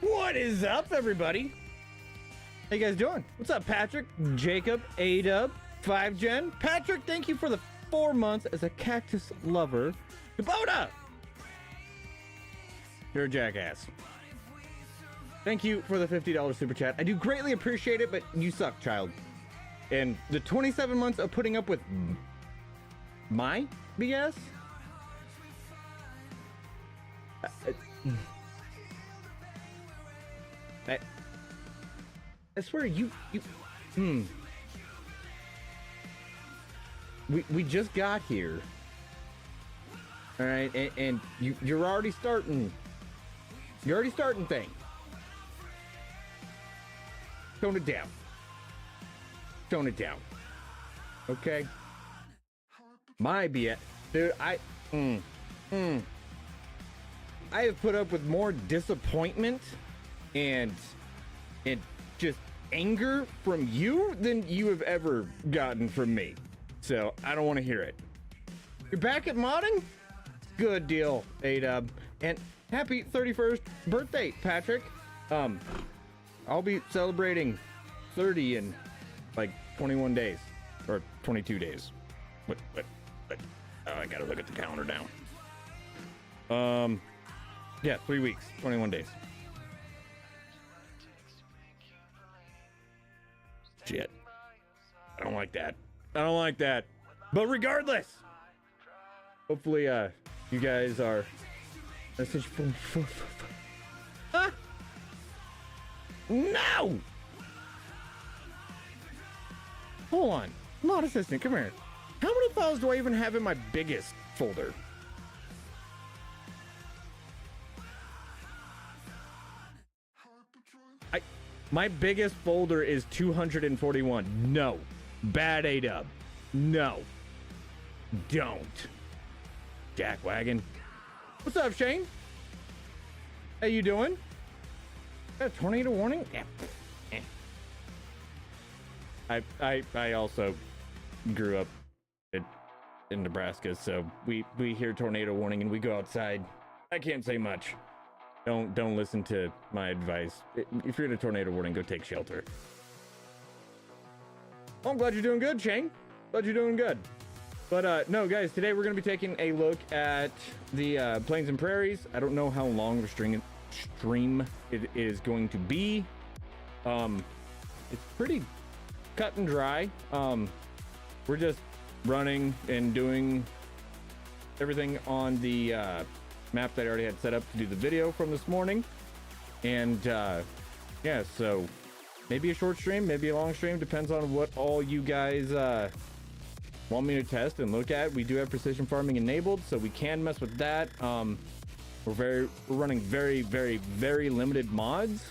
What is up, everybody? How you guys doing? What's up, Patrick, Jacob, A-Dub, 5Gen? Patrick, thank you for the 4 months as a cactus lover. Kubota! You're a jackass. Thank you for the $50 super chat. I do greatly appreciate it, but you suck, child. And the 27 months of putting up with my BS? I swear we just got here, all right, and you're already starting things. Tone it down, okay? My BS, dude. I have put up with more disappointment and just anger from you than you have ever gotten from me. So I don't want to hear it. You're back at modding? Good deal, A-Dub. And happy 31st birthday, Patrick. I'll be celebrating 30 in like 21 days or 22 days. What? Oh, I gotta look at the calendar now. Yeah, 3 weeks, 21 days. Shit. I don't like that. But regardless, hopefully you guys are huh? No! Hold on. Mod assistant, come here. How many files do I even have in my biggest folder? My biggest folder is 241. No. Bad A-Dub. No. Don't. Jackwagon. What's up, Shane? How you doing? Got a tornado warning? Yeah. I also grew up in Nebraska, so we hear tornado warning and we go outside. I can't say much. Don't listen to my advice. If you're in a tornado warning, go take shelter. Well, I'm glad you're doing good, Shane. Glad you're doing good. But no, guys, today we're going to be taking a look at the Plains and Prairies. I don't know how long of a stream it is going to be. It's pretty cut and dry. We're just running and doing everything on the map that I already had set up to do the video from this morning. And yeah, so maybe a short stream, maybe a long stream, depends on what all you guys want me to test and look at. We do have precision farming enabled, so we can mess with that. We're running very limited mods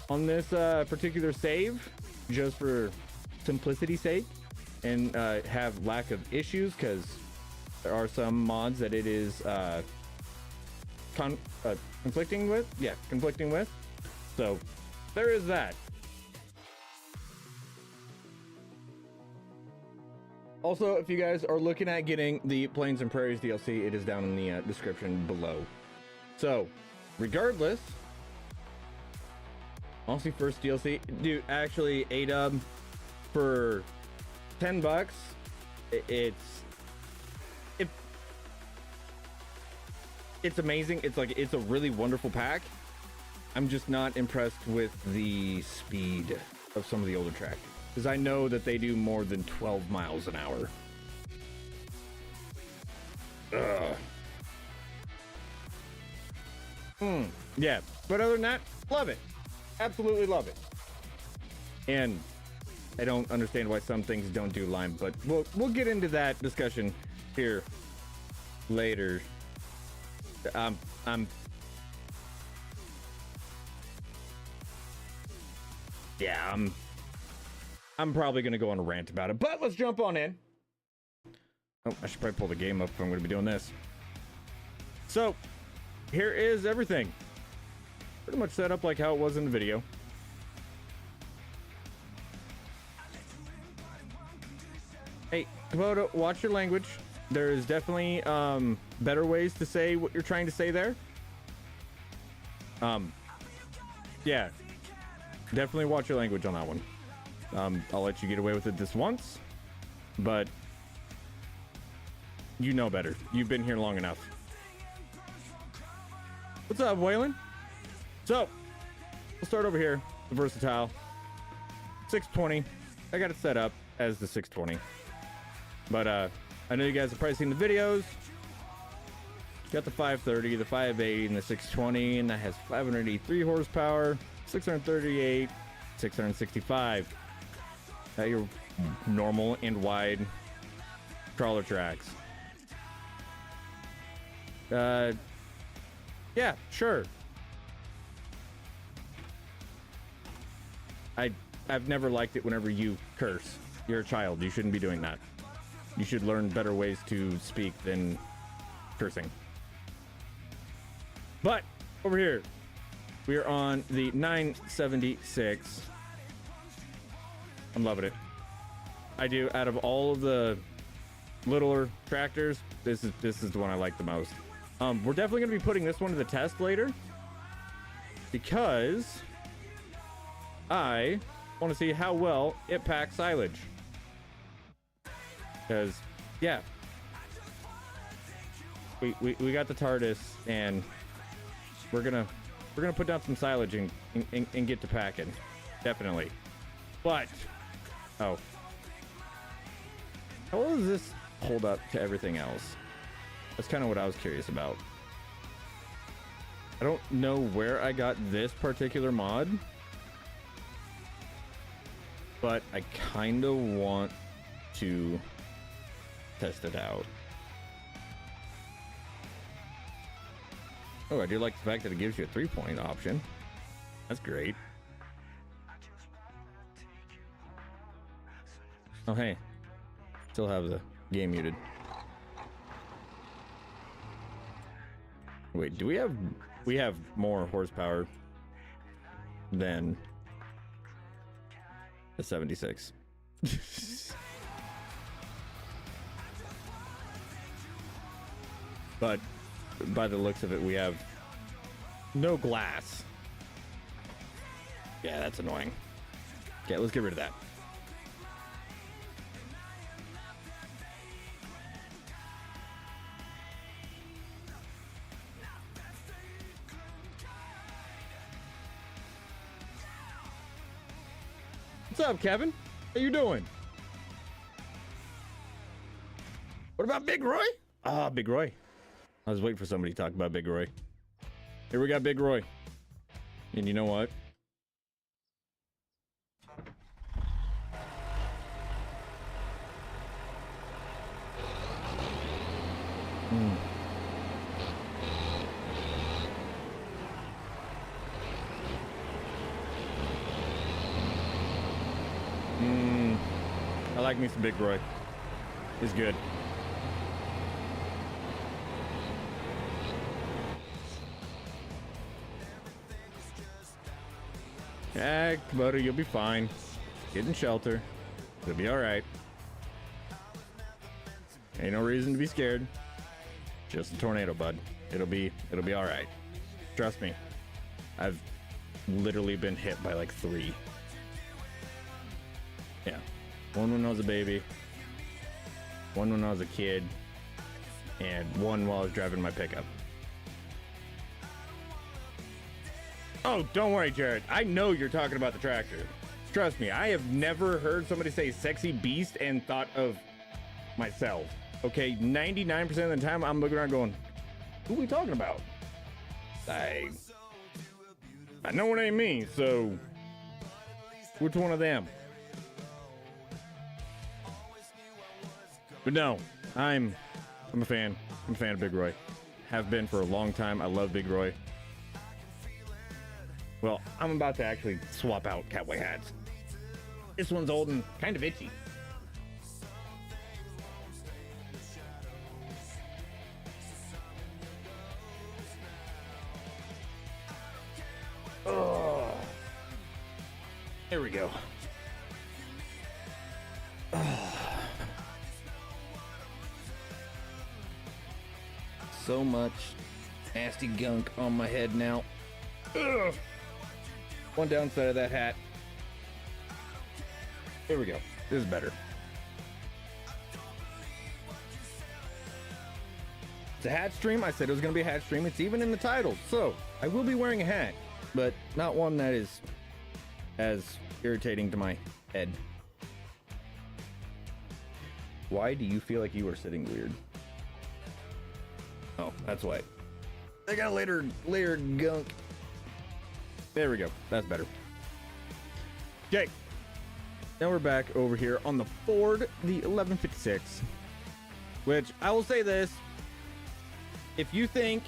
on this particular save, just for simplicity's sake. and have lack of issues, because there are some mods that it is conflicting with. Yeah, conflicting with. So there is that. Also, if you guys are looking at getting the Plains and Prairies DLC, it is down in the description below. So, regardless, honestly, first DLC, dude, actually, A-Dub for $10, it's amazing. It's like, it's a really wonderful pack. I'm just not impressed with the speed of some of the older track, because I know that they do more than 12 miles an hour. Yeah, but other than that, love it. Absolutely love it. And I don't understand why some things don't do lime, but we'll get into that discussion here later. I'm probably gonna go on a rant about it, but let's jump on in. Oh, I should probably pull the game up if I'm gonna be doing this. So here is everything. Pretty much set up like how it was in the video. Hey, Kubota, watch your language. There is definitely better ways to say what you're trying to say there. Yeah, definitely watch your language on that one. I'll let you get away with it this once, but you know better. You've been here long enough. What's up, Waylon? So, we'll start over here. The Versatile 620. I got it set up as the 620. But I know you guys have probably seen the videos. Got the 530, the 580, and the 620, and that has 583 horsepower, 638, 665. Your normal and wide crawler tracks. Yeah, sure. I've never liked it whenever you curse. You're a child. You shouldn't be doing that. You should learn better ways to speak than cursing. But over here, we are on the 976. I'm loving it. I do. Out of all of the littler tractors, this is the one I like the most. We're definitely going to be putting this one to the test later, because I want to see how well it packs silage. Because, yeah, we got the TARDIS, and we're gonna put down some silage and get to packing, definitely. But how well does this hold up to everything else? That's kind of what I was curious about. I don't know where I got this particular mod, but I kind of want to test it out. Oh, I do like the fact that it gives you a 3-point option. That's great. Oh, hey. Still have the game muted. Wait, do we have more horsepower than the 76? But by the looks of it, we have no glass. Yeah, that's annoying. Okay, let's get rid of that. What's up, Kevin? How you doing? What about Big Roy? Ah, Big Roy. I was waiting for somebody to talk about Big Roy. Here we got Big Roy. And you know what? I like me some Big Roy. It's good. Yeah, Kubota, you'll be fine. Get in shelter. It'll be all right. Ain't no reason to be scared. Just a tornado, bud. It'll be all right. Trust me. I've literally been hit by like 3. Yeah. One when I was a baby. One when I was a kid. And one while I was driving my pickup. Oh, don't worry, Jared. I know you're talking about the tractor. Trust me, I have never heard somebody say sexy beast and thought of myself. Okay, 99% of the time I'm looking around going, who are we talking about? I know what I mean, so which one of them? But no, I'm a fan. I'm a fan of Big Roy. Have been for a long time. I love Big Roy. Well, I'm about to actually swap out cowboy hats. This one's old and kind of itchy. Oh, there we go. Oh. So much nasty gunk on my head now. Ugh. One downside of that hat. Here we go. This is better. It's a hat stream. I said it was going to be a hat stream. It's even in the title. So I will be wearing a hat, but not one that is as irritating to my head. Why do you feel like you are sitting weird? Oh, that's why. I got a layered gunk. There we go. That's better. Okay. Now we're back over here on the Ford, the 1156. Which, I will say this. If you think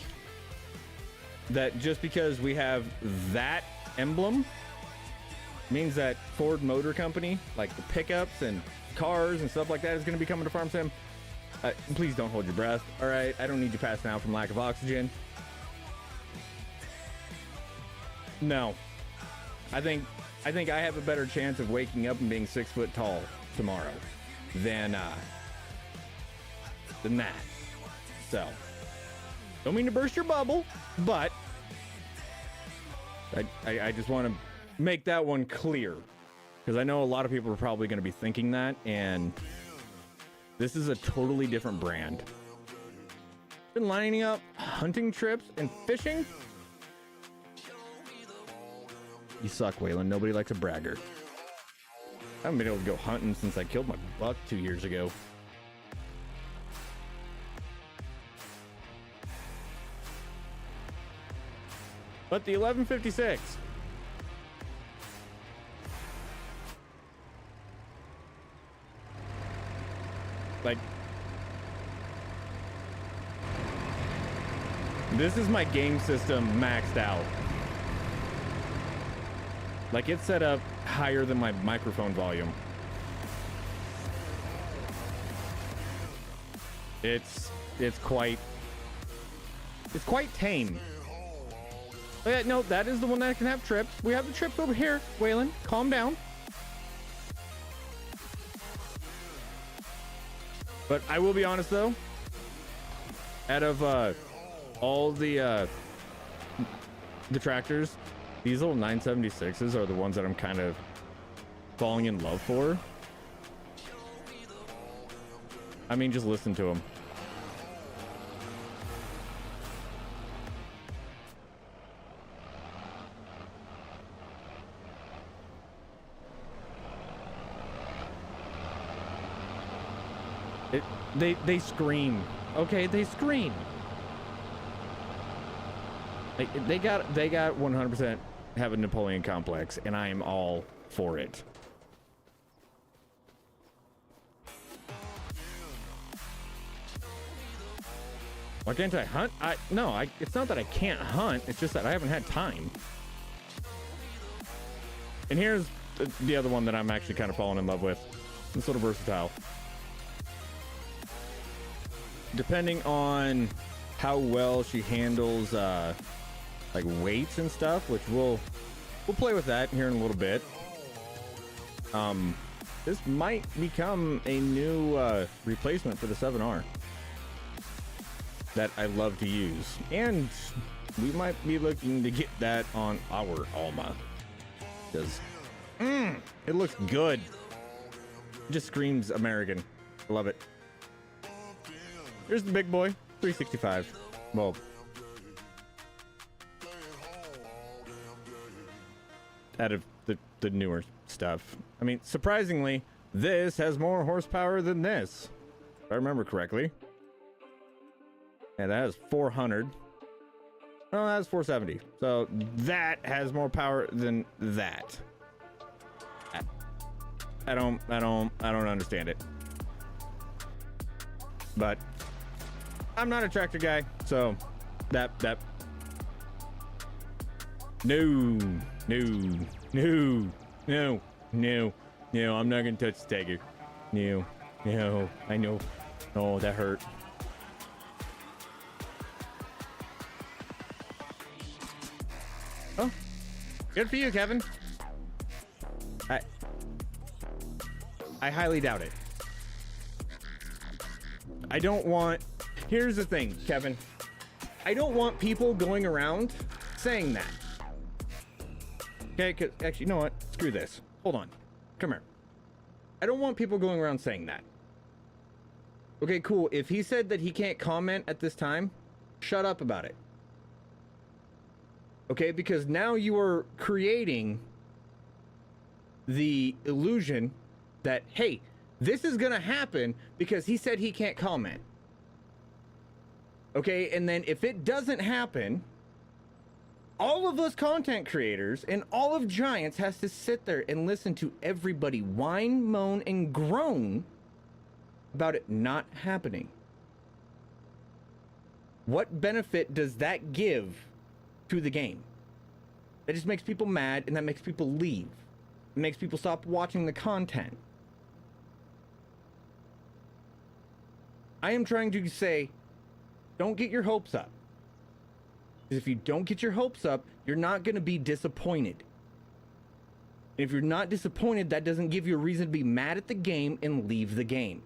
that just because we have that emblem means that Ford Motor Company, like the pickups and cars and stuff like that, is going to be coming to Farm Sim, please don't hold your breath. All right? I don't need you passing out from lack of oxygen. No, I think I have a better chance of waking up and being 6 foot tall tomorrow than that. So, don't mean to burst your bubble, but I just want to make that one clear because I know a lot of people are probably going to be thinking that, and this is a totally different brand. Been lining up hunting trips and fishing. You suck, Waylon. Nobody likes a bragger. I haven't been able to go hunting since I killed my buck 2 years ago. But the 1156. Like, this is my game system maxed out. Like, it's set up higher than my microphone volume. It's quite tame. Oh, yeah, no, that is the one that can have trips. We have the trips over here. Waylon, calm down. But I will be honest though, out of all the tractors, these little 976s are the ones that I'm kind of falling in love for. I mean, just listen to them. They scream. Okay, they scream. They got 100% have a Napoleon complex, and I am all for it. Why can't I hunt? No, it's not that I can't hunt. It's just that I haven't had time. And here's the other one that I'm actually kind of falling in love with. It's sort of versatile. Depending on how well she handles like weights and stuff, which we'll play with that here in a little bit. This might become a new replacement for the 7R that I love to use, and we might be looking to get that on our Alma because it looks good. It just screams American. I love it. Here's the big boy, 365. Well, out of the newer stuff. I mean, surprisingly, this has more horsepower than this, if I remember correctly. And that has 400. Oh, that's 470. So that has more power than that. I don't understand it. But I'm not a tractor guy, so that no, I'm not gonna touch the tiger. No, I know. Oh, that hurt. Oh, good for you, Kevin. I highly doubt it. I don't want... Here's the thing, Kevin. I don't want people going around saying that. Okay, 'cause actually, you know what? Screw this. Hold on. Come here. I don't want people going around saying that. Okay, cool. If he said that he can't comment at this time, shut up about it. Okay, because now you are creating the illusion that, hey, this is gonna happen because he said he can't comment. Okay, and then if it doesn't happen, all of us content creators and all of Giants has to sit there and listen to everybody whine, moan, and groan about it not happening. What benefit does that give to the game? That just makes people mad, and that makes people leave. It makes people stop watching the content. I am trying to say, don't get your hopes up. Because if you don't get your hopes up, you're not going to be disappointed. And if you're not disappointed, that doesn't give you a reason to be mad at the game and leave the game.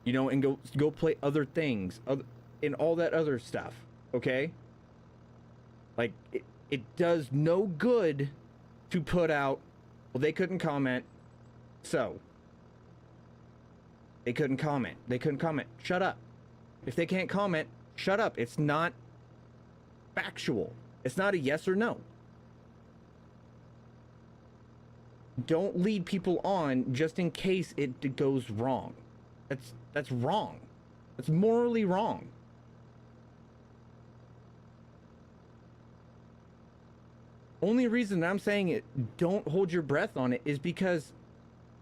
You know, and go play other things, and all that other stuff, okay? Like, it does no good to put out, well, they couldn't comment, so. They couldn't comment. They couldn't comment. Shut up. If they can't comment, shut up. It's not factual. It's not a yes or no. Don't lead people on just in case it goes wrong. That's wrong. That's morally wrong. Only reason that I'm saying it, don't hold your breath on it, is because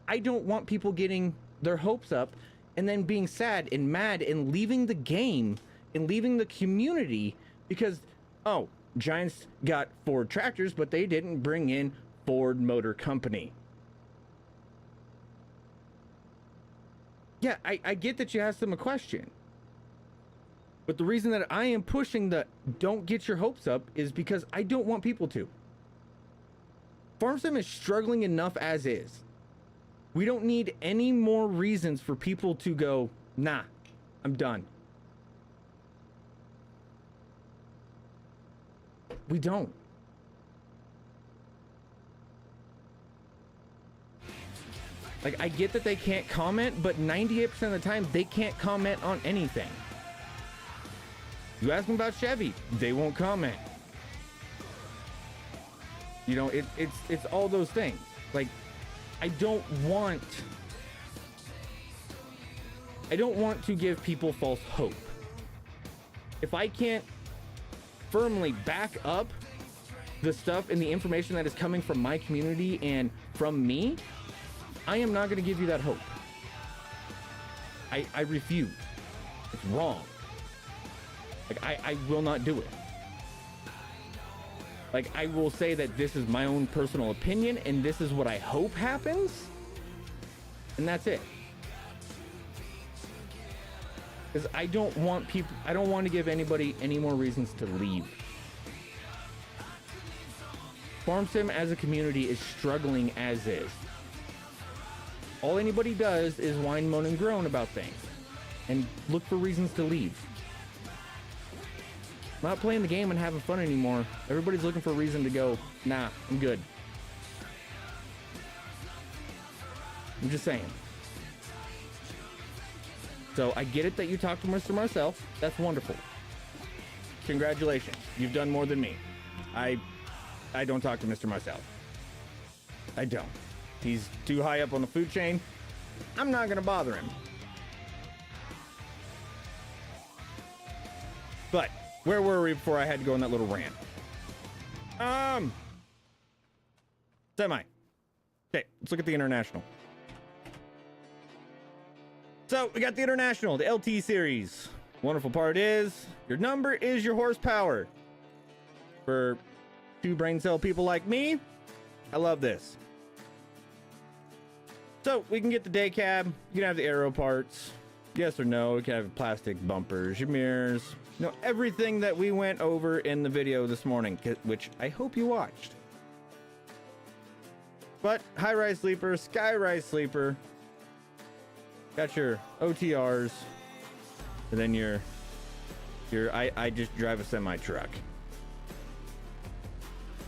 I don't want people getting their hopes up and then being sad and mad and leaving the game and leaving the community because, oh, Giants got Ford tractors, but they didn't bring in Ford Motor Company. Yeah, I get that you asked them a question. But the reason that I am pushing the don't get your hopes up is because I don't want people to. Farm Sim is struggling enough as is. We don't need any more reasons for people to go, nah, I'm done. We don't. Like, I get that they can't comment, but 98% of the time, they can't comment on anything. You ask them about Chevy, they won't comment. You know, it's all those things. Like, I don't want to give people false hope. If I can't firmly back up the stuff and the information that is coming from my community and from me, I am not going to give you that hope. I refuse. It's wrong. Like, I will not do it. Like, I will say that this is my own personal opinion, and this is what I hope happens, and that's it. Because I don't want to give anybody any more reasons to leave. Farm Sim as a community is struggling as is. All anybody does is whine, moan, and groan about things and look for reasons to leave. Not playing the game and having fun anymore. Everybody's looking for a reason to go, nah, I'm good. I'm just saying. So I get it that you talked to Mr. Marcel. That's wonderful. Congratulations. You've done more than me. I don't talk to Mr. Marcel. I don't. He's too high up on the food chain. I'm not going to bother him. But where were we before I had to go on that little rant? Semi. Okay, let's look at the international. So we got the international, the LT series. Wonderful part is your number is your horsepower. For two brain cell people like me, I love this. So we can get the day cab. You can have the aero parts. Yes or no. We can have plastic bumpers, your mirrors. You know, everything that we went over in the video this morning, which I hope you watched. But high-rise sleeper, sky-rise sleeper. Got your OTRs. And then I just drive a semi-truck.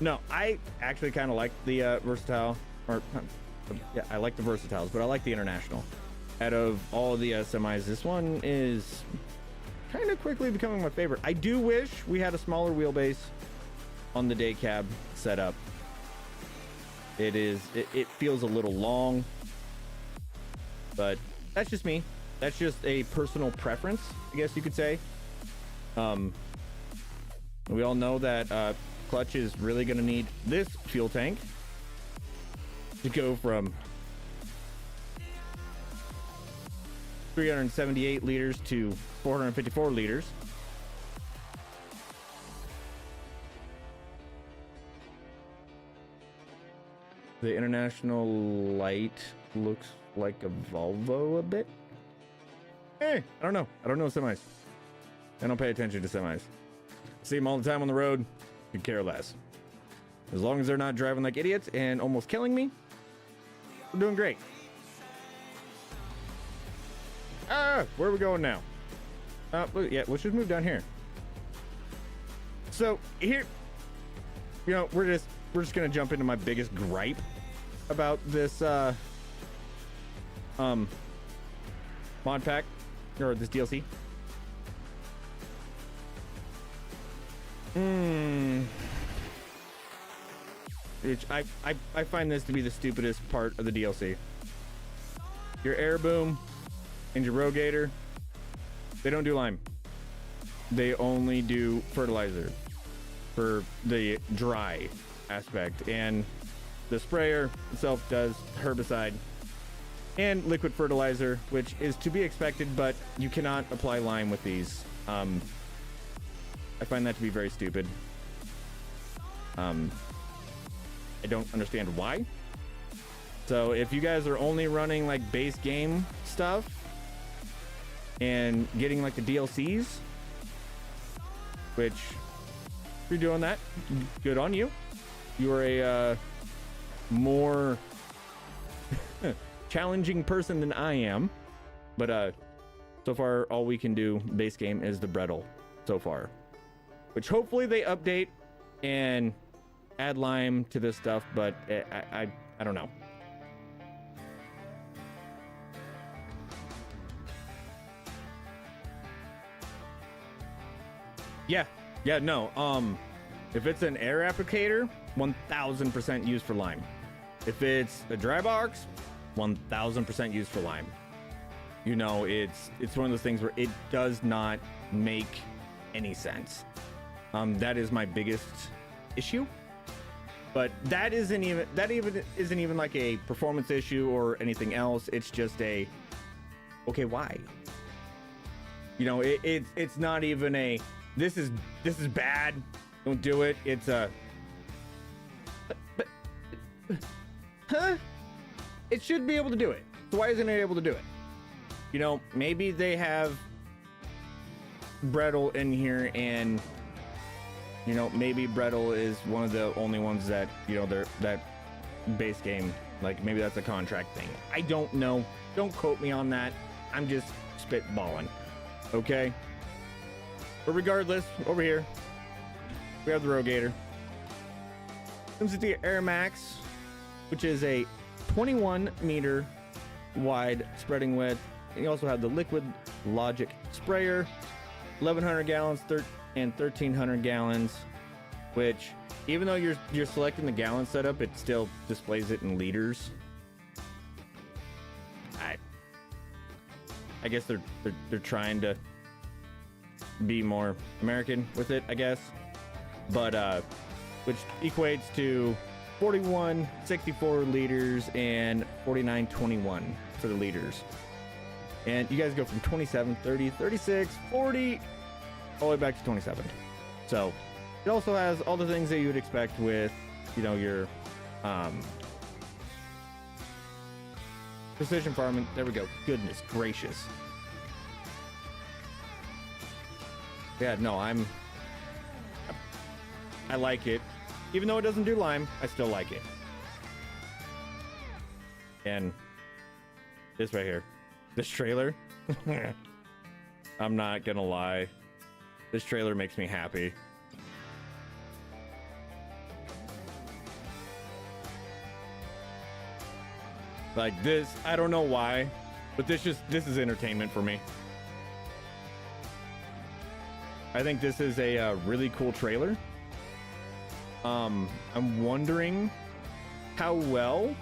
No, I actually kind of like the versatile, or yeah, I like the versatiles, but I like the international. Out of all the semis, this one is kind of quickly becoming my favorite. I do wish we had a smaller wheelbase on the day cab setup. It feels a little long, but that's just me. That's just a personal preference, I guess you could say. We all know that Clutch is really going to need this fuel tank to go from 378 liters to 454 liters. The International Light looks like a Volvo a bit. Hey, I don't know semis. I don't pay attention to semis. See them all the time on the road. Could care less. As long as they're not driving like idiots and almost killing me, we're doing great. Where are we going now? Yeah, let's just move down here. So here, you know, we're just gonna jump into my biggest gripe about this mod pack or this DLC. I find this to be the stupidest part of the DLC. Your air boom and your Rogator, they don't do lime. They only do fertilizer for the dry aspect, and the sprayer itself does herbicide and liquid fertilizer, which is to be expected, but you cannot apply lime with these. I find that to be very stupid. I don't understand why. So if you guys are only running like base game stuff and getting like the DLCs, which if you're doing that, good on you. You are a more challenging person than I am. But so far all we can do base game is the Brettle so far, which hopefully they update and add lime to this stuff, but I don't know. Yeah, no. If it's an air applicator, 1000% used for lime. If it's a dry box, 1000% used for lime. You know, it's one of those things where it does not make any sense. That is my biggest issue. But that isn't even like a performance issue or anything else. It's just a, okay, why? You know, it's not even a, this is bad, don't do it. It's a, huh? It should be able to do it. So why isn't it able to do it? You know, maybe they have Brettle in here, and you know, maybe Brettle is one of the only ones that, you know, they're that base game, like maybe that's a contract thing. I don't know. Don't quote me on that. I'm just spitballing. Okay. But regardless, over here we have the Rogator. Comes with the Air Max, which is a 21 meter wide spreading width. You also have the Liquid Logic sprayer, 1100 gallons and 1300 gallons, which even though you're selecting the gallon setup, it still displays it in liters. I guess they're trying to be more American with it, I guess. But which equates to 41.64 liters and 49.21 for the liters. And you guys go from 27, 30, 36, 40, all the way back to 27. So it also has all the things that you would expect with, you know, your precision farming. There we go. Goodness gracious. Yeah, no, I like it. Even though it doesn't do lime, I still like it. And this right here, this trailer, I'm not gonna lie, this trailer makes me happy. Like this, I don't know why, but this is entertainment for me. I think this is a really cool trailer. I'm wondering how well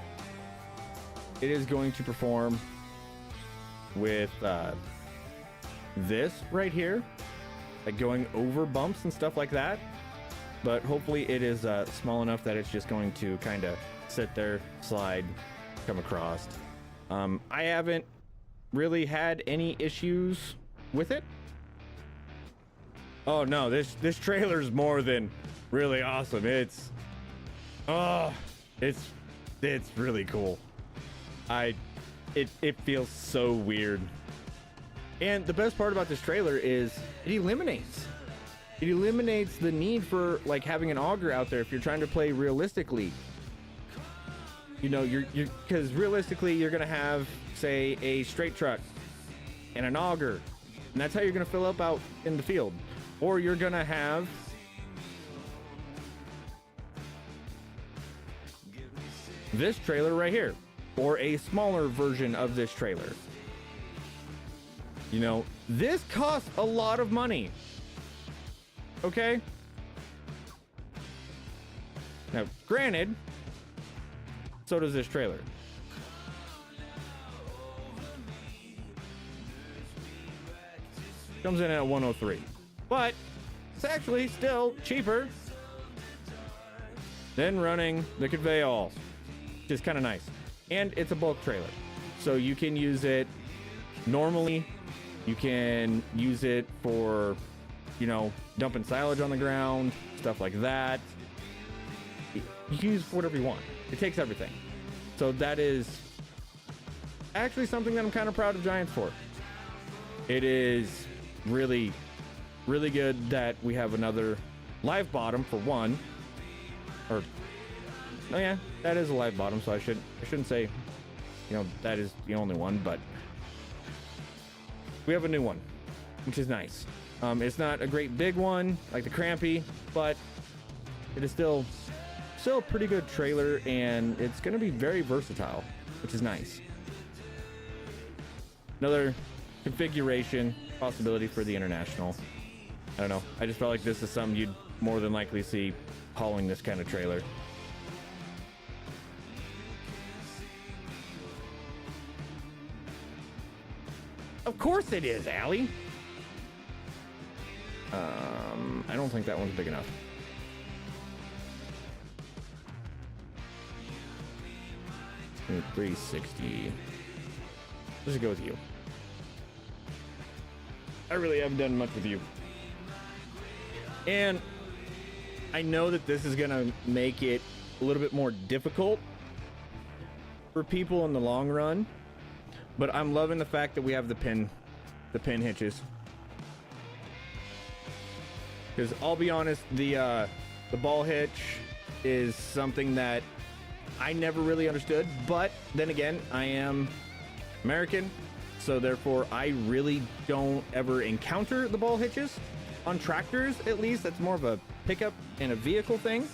it is going to perform with this right here, like going over bumps and stuff like that. But hopefully it is small enough that it's just going to kind of sit there, slide, come across. I haven't really had any issues with it. Oh no, this trailer is more than really awesome. It's really cool. It feels so weird. And the best part about this trailer is it eliminates the need for like having an auger out there if you're trying to play realistically. You know, because realistically you're gonna have, say, a straight truck and an auger, and that's how you're gonna fill up out in the field. Or you're gonna have this trailer right here, or a smaller version of this trailer. You know, this costs a lot of money. Okay? Now, granted, so does this trailer. Comes in at 103. But it's actually still cheaper than running the Conveyall, which is kind of nice. And it's a bulk trailer, so you can use it normally. You can use it for, you know, dumping silage on the ground, stuff like that. You can use it for whatever you want. It takes everything. So that is actually something that I'm kind of proud of Giants for. It is really good that we have another live bottom for one. Or, oh yeah, that is a live bottom, so I shouldn't say, you know, that is the only one, but we have a new one, which is nice. It's not a great big one like the Crampy, but it is still a pretty good trailer, and it's going to be very versatile, which is nice. Another configuration possibility for the International. I don't know. I just felt like this is something you'd more than likely see hauling this kind of trailer. Of course it is, Allie. I don't think that one's big enough. And 360. Let's just go with you. I really haven't done much with you. And I know that this is gonna make it a little bit more difficult for people in the long run, but I'm loving the fact that we have the pin hitches. Because I'll be honest, the ball hitch is something that I never really understood, but then again, I am American, so therefore I really don't ever encounter the ball hitches on tractors. At least that's more of a pickup and a vehicle thing.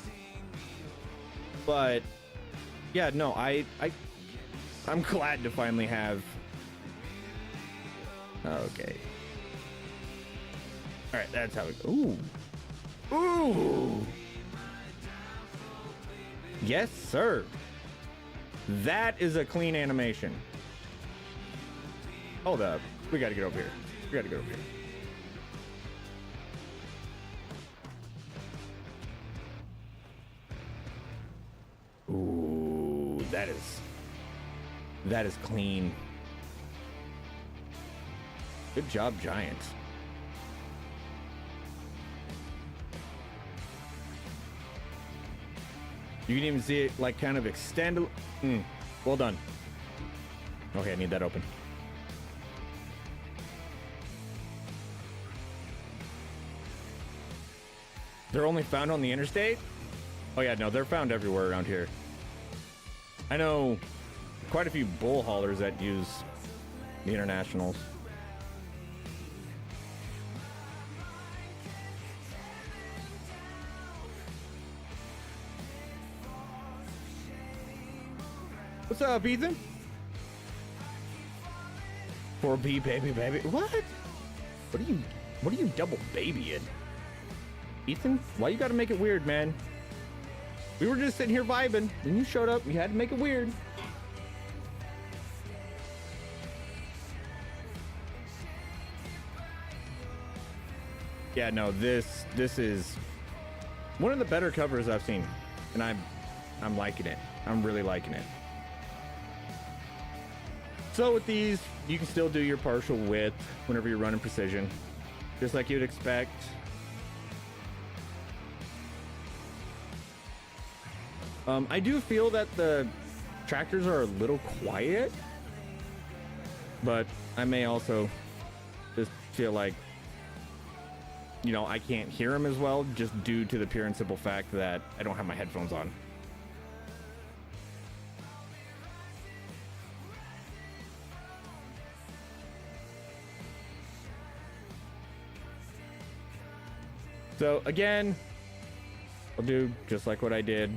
But yeah, no, I'm glad to finally have. Okay. All right, that's how it goes. Ooh. Ooh. Yes, sir. That is a clean animation. Hold up. We got to get over here. We got to get over here. Ooh, that is clean. Good job, Giants. You can even see it like kind of extend. Well done. Okay, I need that open. They're only found on the interstate? Oh yeah, no, they're found everywhere around here. I know quite a few bull haulers that use the internationals. What's up, Ethan? 4B baby. What? What are you double babying? Ethan, why you gotta make it weird, man? We were just sitting here vibing, and you showed up. You had to make it weird. Yeah, no, this is one of the better covers I've seen, and I'm liking it. I'm really liking it. So with these, you can still do your partial width whenever you're running precision, just like you'd expect. I do feel that the tractors are a little quiet, but I may also just feel like, you know, I can't hear them as well just due to the pure and simple fact that I don't have my headphones on. So again, I'll do just like what I did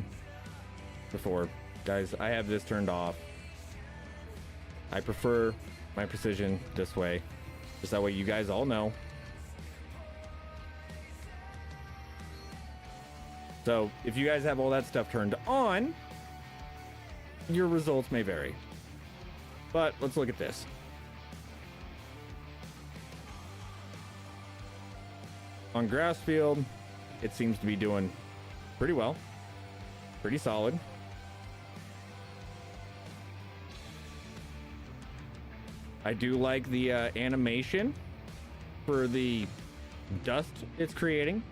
before. Guys, I have this turned off. I prefer my precision this way. Just that way you guys all know. So if you guys have all that stuff turned on, your results may vary. But let's look at this. On grass field, it seems to be doing pretty well. Pretty solid. I do like the animation for the dust it's creating.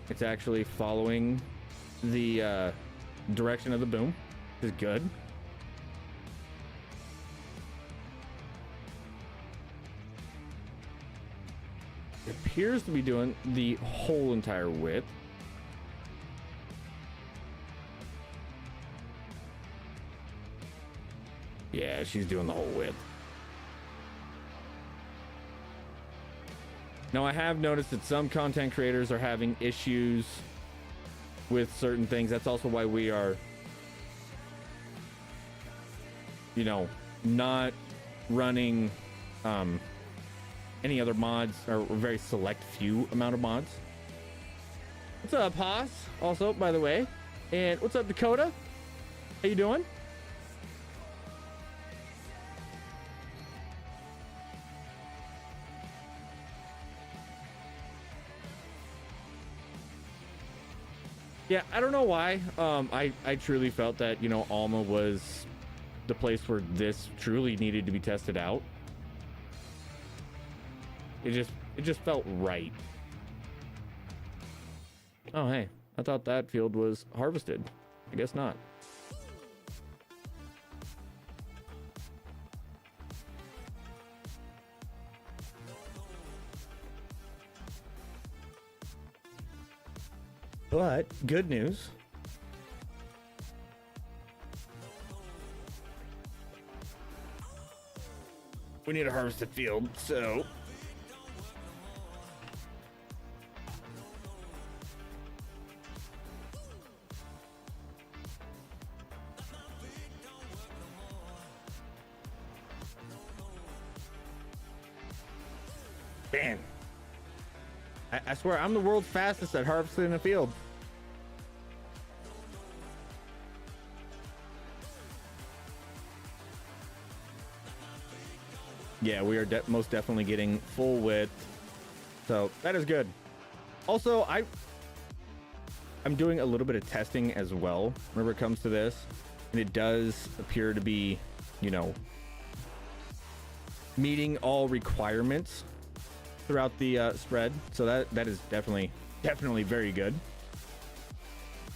It's actually following the direction of the boom, which is good. It appears to be doing the whole entire width. Yeah, she's doing the whole width. Now, I have noticed that some content creators are having issues with certain things. That's also why we are, you know, not running any other mods, or a very select few amount of mods. What's up, Haas? Also, by the way. And what's up, Dakota? How you doing? Yeah, I don't know why. I truly felt that, you know, Alma was the place where this truly needed to be tested out. It just felt right. Oh, hey, I thought that field was harvested. I guess not. But good news. We need a harvested field, so man, I swear I'm the world's fastest at harvesting a field. Yeah, we are most definitely getting full width, so that is good. Also, I'm doing a little bit of testing as well whenever it comes to this, and it does appear to be, you know, meeting all requirements throughout the spread, so that is definitely very good.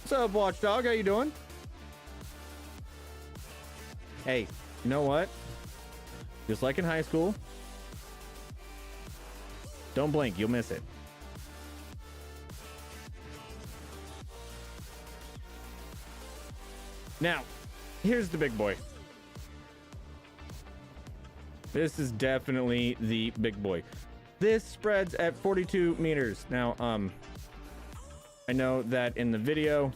What's up, Watchdog? How you doing? Hey, you know what? Just like in high school, don't blink, you'll miss it. Now, here's the big boy. This is definitely the big boy. This spreads at 42 meters. Now, I know that in the video,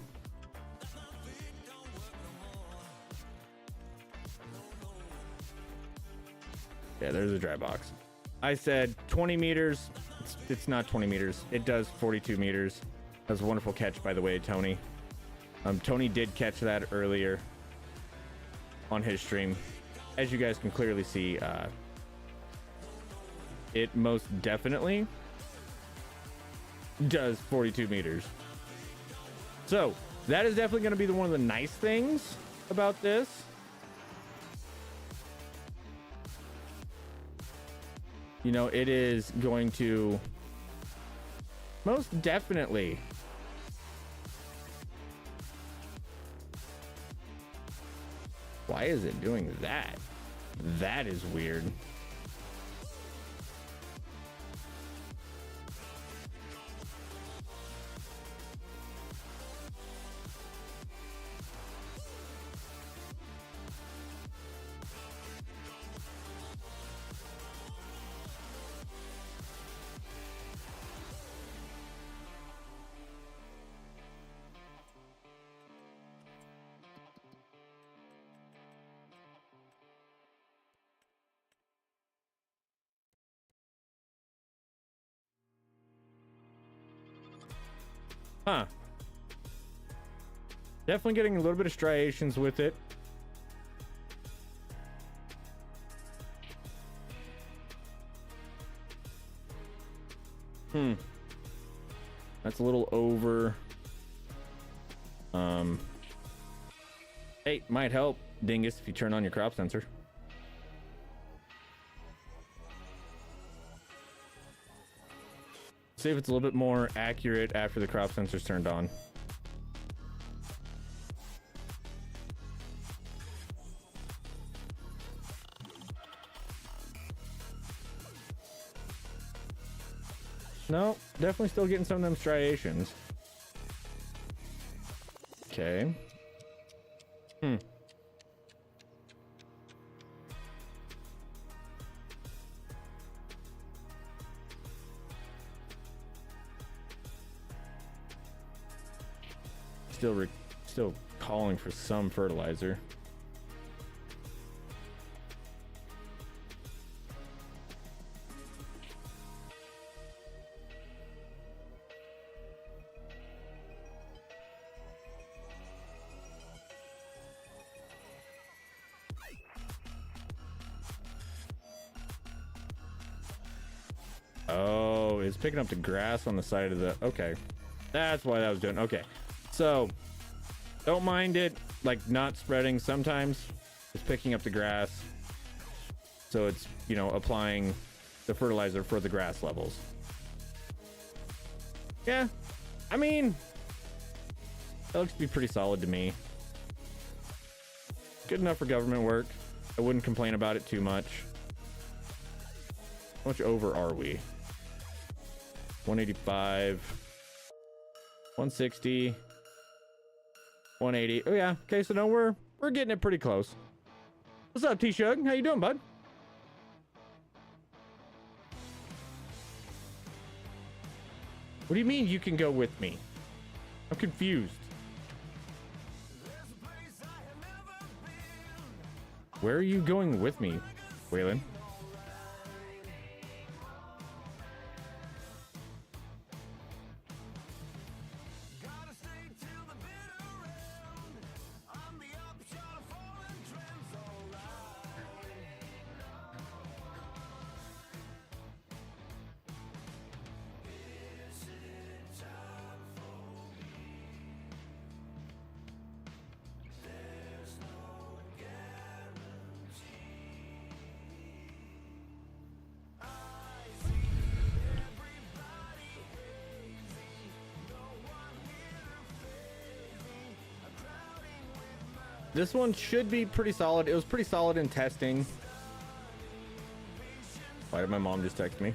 yeah, there's a dry box. I said 20 meters. It's not 20 meters. It does 42 meters. That was a wonderful catch, by the way, Tony. Tony did catch that earlier on his stream. As you guys can clearly see, it most definitely does 42 meters. So that is definitely going to be one of the nice things about this. You know, it is going to most definitely why is it doing that? That is weird. Huh. Definitely getting a little bit of striations with it. That's a little over. Hey, might help, Dingus, if you turn on your crop sensor. See if it's a little bit more accurate after the crop sensor's turned on. No, definitely still getting some of them striations. Okay. Still calling for some fertilizer. Oh, it's picking up the grass on the side of the... Okay. That's why that was doing... Okay. So, don't mind it, like, not spreading. Sometimes it's picking up the grass. So it's, you know, applying the fertilizer for the grass levels. Yeah. I mean, that looks to be pretty solid to me. Good enough for government work. I wouldn't complain about it too much. How much over are we? 185. 160, 180. Oh yeah. Okay, so no, we're getting it pretty close. What's up, T-Shug? How you doing, bud? What do you mean you can go with me? I'm confused. Where are you going with me, Waylon? This one should be pretty solid. It was pretty solid in testing. Why did my mom just text me?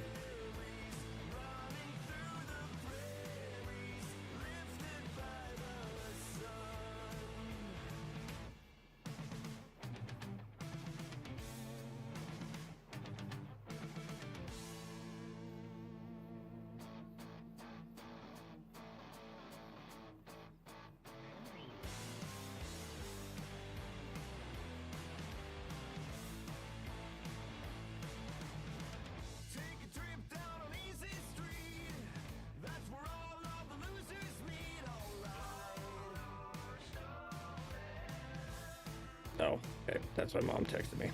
Oh, okay. That's why mom texted me.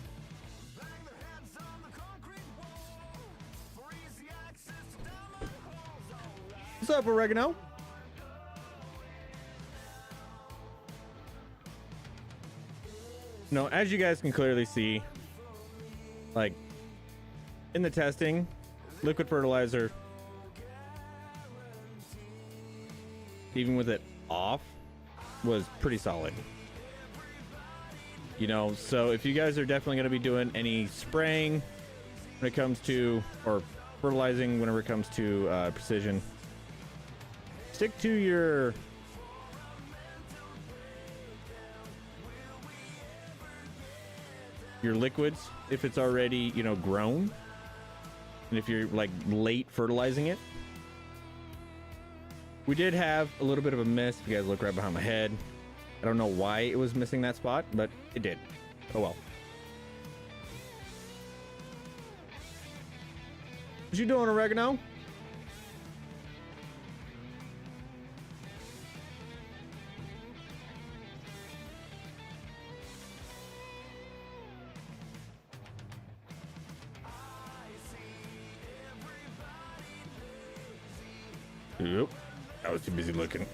What's up, Oregano? No, as you guys can clearly see, like in the testing, liquid fertilizer, even with it off, was pretty solid. You know, so if you guys are definitely going to be doing any spraying when it comes to, or fertilizing whenever it comes to precision, stick to your liquids if it's already, you know, grown, and if you're like late fertilizing it. We did have a little bit of a miss. If you guys look right behind my head, I don't know why it was missing that spot, but it did. Oh well. What you doing, Oregano? Yep. I was too busy looking.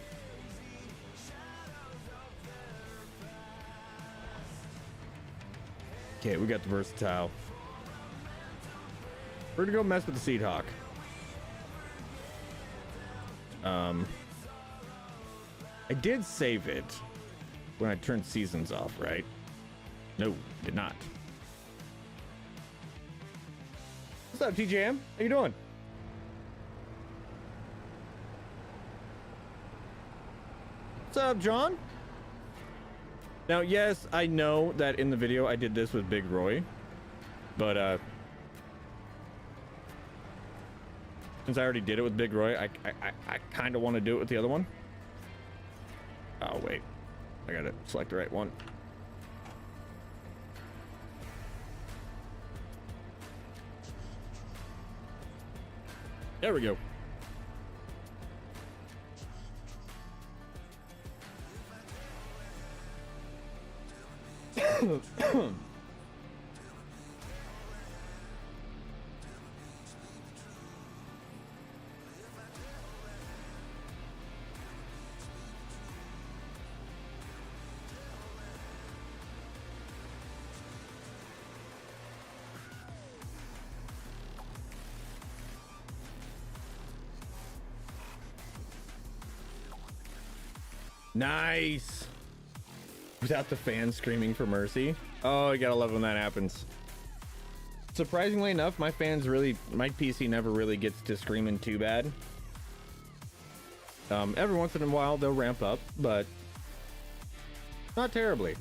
Okay, we got the versatile. We're gonna go mess with the Seed Hawk. I did save it when I turned seasons off, right? No, did not. What's up, TJM? How you doing? What's up, John? Now, yes, I know that in the video I did this with Big Roy, but since I already did it with Big Roy, I kind of want to do it with the other one. Oh wait, I gotta select the right one. There we go. Nice. Without the fans screaming for mercy. Oh, you gotta love when that happens. Surprisingly enough, my PC never really gets to screaming too bad. Every once in a while they'll ramp up, but not terribly.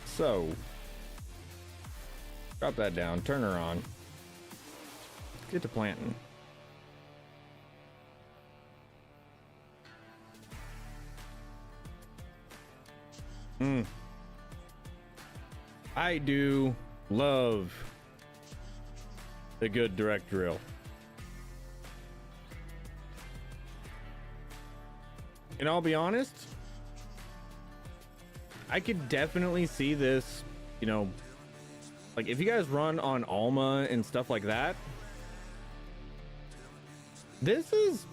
So drop that down, turn her on, get to planting. I do love a good direct drill. And I'll be honest, I could definitely see this, you know, like if you guys run on Alma and stuff like that, this is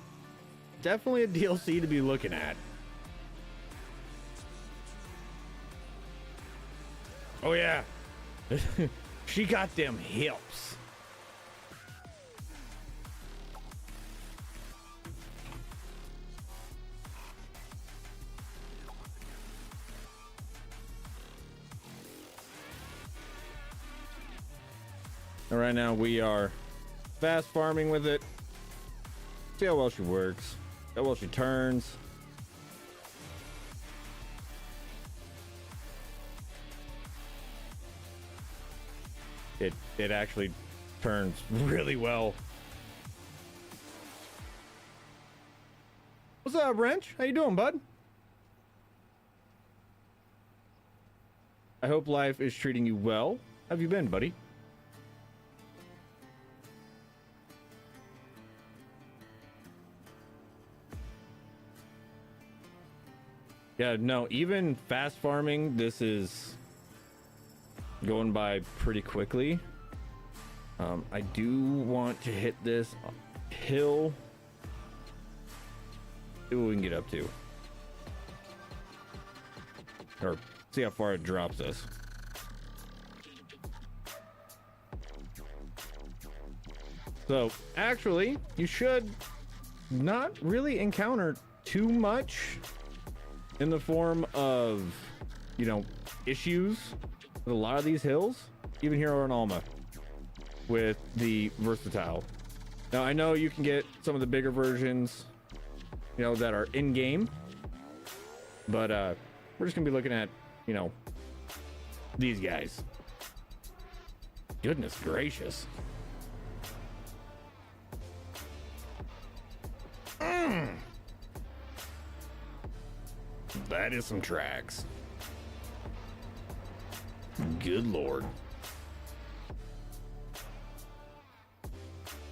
definitely a DLC to be looking at. Oh yeah. She got them hips. And right now we are fast farming with it. See how well she works, how well she turns. It actually turns really well. What's up, Wrench? How you doing, bud? I hope life is treating you well. How have you been, buddy? Yeah, no, even fast farming, this is going by pretty quickly. I do want to hit this hill. See what we can get up to. Or see how far it drops us. So, actually, you should not really encounter too much in the form of, you know, issues with a lot of these hills, even here on Alma with the versatile. Now I know you can get some of the bigger versions, you know, that are in game, but we're just gonna be looking at, you know, these guys. Goodness gracious. That is some tracks. Good lord.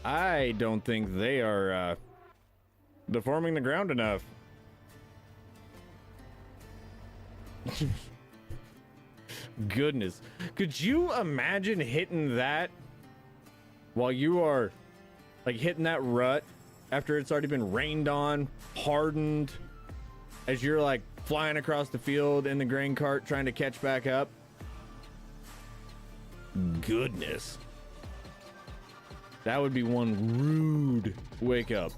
I don't think they are deforming the ground enough. Goodness. Could you imagine hitting that while you are like hitting that rut after it's already been rained on, hardened, as you're like flying across the field in the grain cart trying to catch back up? Goodness. That would be one rude wake up.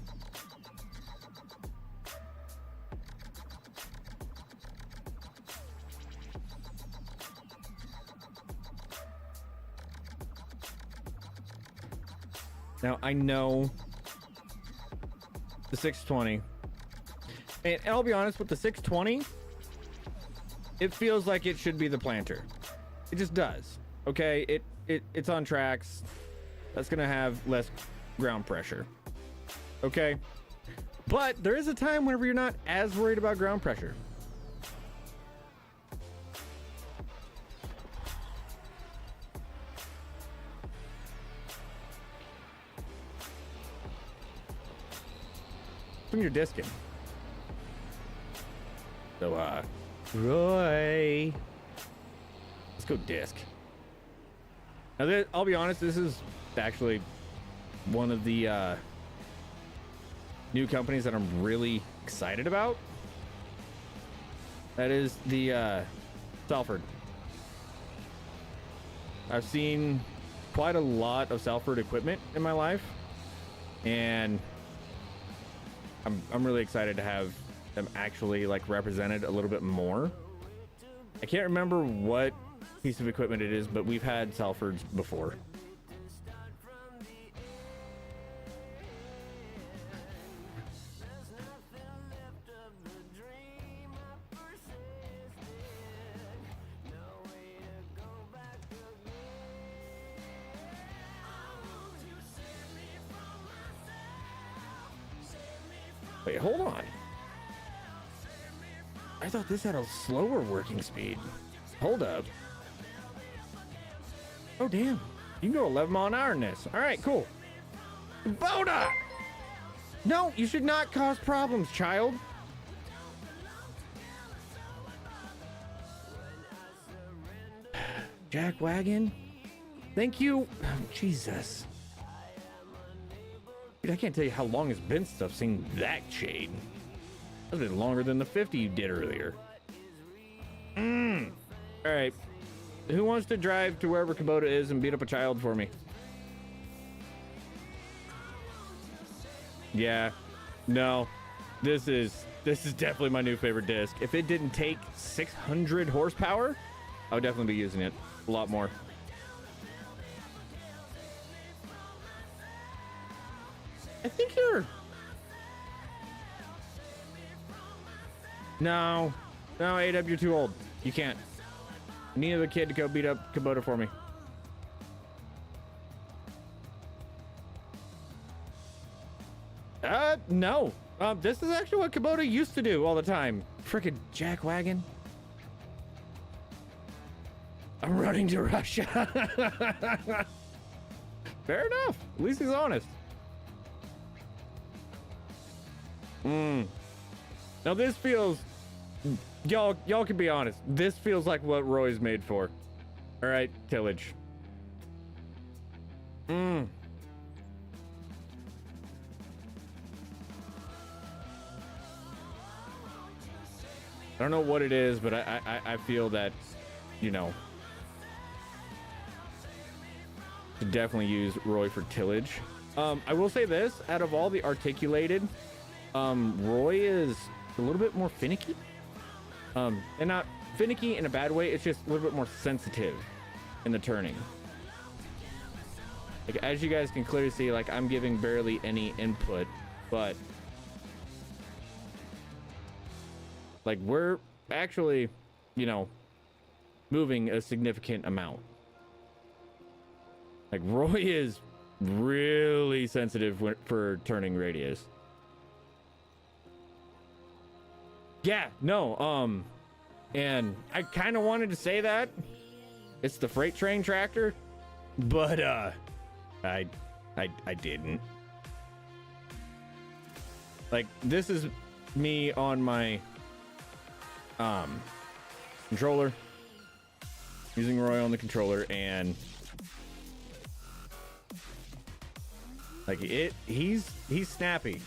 Now I know the 620, and I'll be honest, with the 620, it feels like it should be the planter. It just does. Okay, it's on tracks. That's gonna have less ground pressure. Okay, but there is a time whenever you're not as worried about ground pressure. When you're disking. So Roy, let's go disc. Now, I'll be honest, this is actually one of the new companies that I'm really excited about. That is the Salford. I've seen quite a lot of Salford equipment in my life, and I'm really excited to have them actually like represented a little bit more. I can't remember what piece of equipment it is, but we've had Salfords before. Wait, hold on. I thought this had a slower working speed. Hold up. Oh, damn. You can go 11 mile an hour in this. All right, cool. Kubota! No, you should not cause problems, child. Jack Wagon? Thank you. Oh, Jesus. Dude, I can't tell you how long it's been since I've seen that shade. That's been longer than the 50 you did earlier. All right. Who wants to drive to wherever Kubota is and beat up a child for me? Yeah. No. This is definitely my new favorite disc. If it didn't take 600 horsepower, I would definitely be using it a lot more. I think you're... No, AW, you're too old. You can't. I need another kid to go beat up Kubota for me. No. This is actually what Kubota used to do all the time. Frickin' Jack Wagon. I'm running to Russia. Fair enough. At least he's honest. Now this feels... Y'all can be honest. This feels like what Roy's made for. All right, Tillage. I don't know what it is, but I feel that, you know, to definitely use Roy for tillage. I will say this, out of all the articulated, Roy is a little bit more finicky. And not finicky in a bad way, it's just a little bit more sensitive in the turning. Like, as you guys can clearly see, like, I'm giving barely any input, but like, we're actually, you know, moving a significant amount. Like, Roy is really sensitive for turning radius. Yeah, no, and I kind of wanted to say that it's the freight train tractor, but I didn't. Like, this is me on my controller, using Roy on the controller, and like he's snappy.